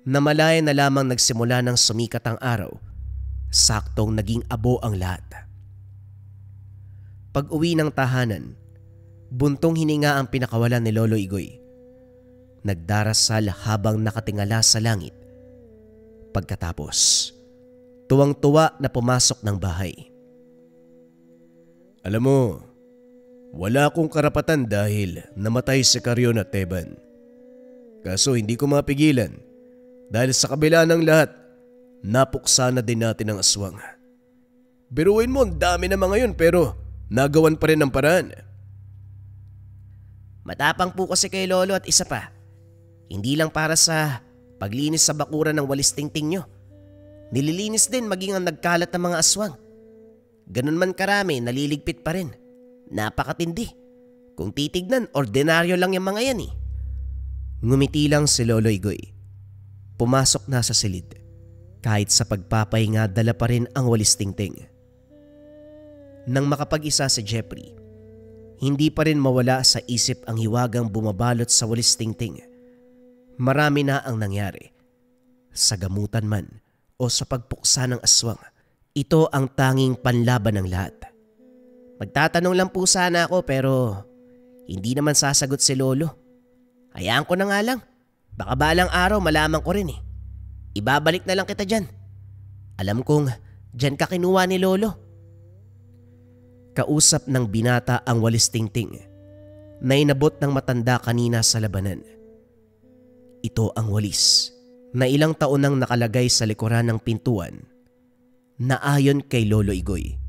Speaker 1: Namalaya na lamang nagsimula ng sumikat ang araw. Saktong naging abo ang lahat. Pag-uwi ng tahanan, buntong hininga ang pinakawalan ni Lolo Igoy. Nagdarasal habang nakatingala sa langit. Pagkatapos, tuwang-tuwa na pumasok ng bahay.
Speaker 3: Alam mo, wala akong karapatan dahil namatay si Carrion at Teban. Kaso hindi ko mapigilan dahil sa kabila ng lahat, napuksa na din natin ang aswang. Biruin mo, ang dami na mga yun pero nagawan pa rin ang paraan.
Speaker 2: Matapang po kasi kay Lolo at isa pa. Hindi lang para sa paglinis sa bakuran ng walis tingting nyo. Nililinis din maging ang nagkalat ng mga aswang. Ganun man karami, naliligpit pa rin. Napakatindi. Kung titignan, ordinaryo lang yung mga yan eh.
Speaker 1: Ngumiti lang si Lolo Igoy. Pumasok na sa silid. Kahit sa pagpapahinga, dala pa rin ang walis tingting. Nang makapag-isa si Jeffrey, hindi pa rin mawala sa isip ang hiwagang bumabalot sa walis tingting. Marami na ang nangyari. Sa gamutan man o sa pagpuksa ng aswang, ito ang tanging panlaban ng lahat.
Speaker 2: Magtatanong lang po sana ako pero hindi naman sasagot si Lolo. Hayaan ko na nga lang. Baka balang araw malaman ko rin eh. Ibabalik na lang kita dyan. Alam kong dyan ka kinuha ni Lolo.
Speaker 1: Kausap ng binata ang walis tingting na inabot ng matanda kanina sa labanan. Ito ang walis na ilang taon nang nakalagay sa likuran ng pintuan na ayon kay Lolo Igoy,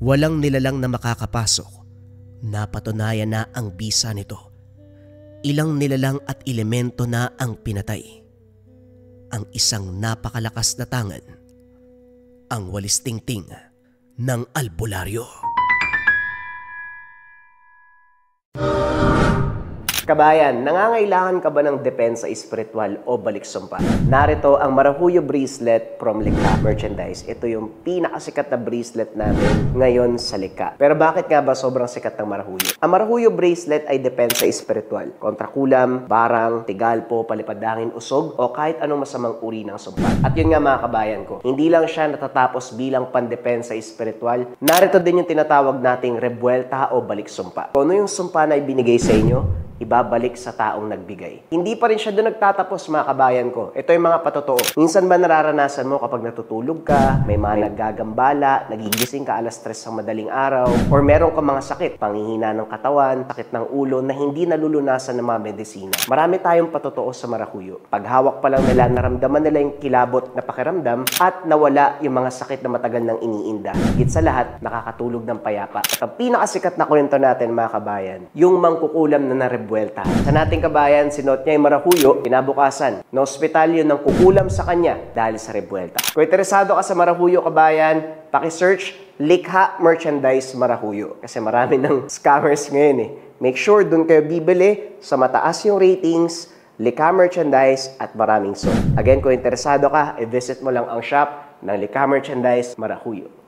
Speaker 1: walang nilalang na makakapasok. Napatunayan na ang bisa nito. Ilang nilalang at elemento na ang pinatay. Ang isang napakalakas na tangan, ang walis tingting ng albularyo.
Speaker 5: Kabayan, nangangailangan ka ba ng depensa espiritual o baliksumpa? Narito ang Marahuyo Bracelet from Likha Merchandise. Ito yung pinakasikat na bracelet natin ngayon sa Likha. Pero bakit nga ba sobrang sikat ng Marahuyo? Ang Marahuyo Bracelet ay depensa espiritual. Kontra kulam, barang, tigalpo, palipadangin, usog, o kahit anong masamang uri ng sumpa. At yun nga mga kabayan ko, hindi lang siya natatapos bilang pandepensa espiritual. Narito din yung tinatawag nating rebuelta o baliksumpa. Kung ano yung sumpa na ibinigay sa inyo, ibabalik sa taong nagbigay. Hindi pa rin siya doon nagtatapos mga kabayan ko. Ito yung mga patotoo. Minsan ba nararanasan mo kapag natutulog ka, may mga naggagambala, nagigising ka alas 3 ng madaling araw, or meron ka mga sakit, panghihina ng katawan, sakit ng ulo na hindi nalulunasan ng mga medisina. Marami tayong patotoo sa Marahuyo. Pag hawak pa lang nila, naramdaman nila yung kilabot na pakiramdam at nawala yung mga sakit na matagal nang iniinda. Higit sa lahat, nakakatulog ng payapa. At ang pinakasikat na kwento natin mga kabayan, yung mangkukulam na narebuelta. Sa nating kabayan, sinuot niya yung Marahuyo, kinabukasan, na ospital yun ng kukulam sa kanya dahil sa rebuelta. Kung interesado ka sa Marahuyo kabayan, paki-search Likha Merchandise Marahuyo. Kasi marami ng scammers ngayon eh. Make sure dun kayo bibili sa mataas yung ratings, Likha Merchandise at maraming sold. Again, kung interesado ka, i-visit mo lang ang shop ng Likha Merchandise Marahuyo.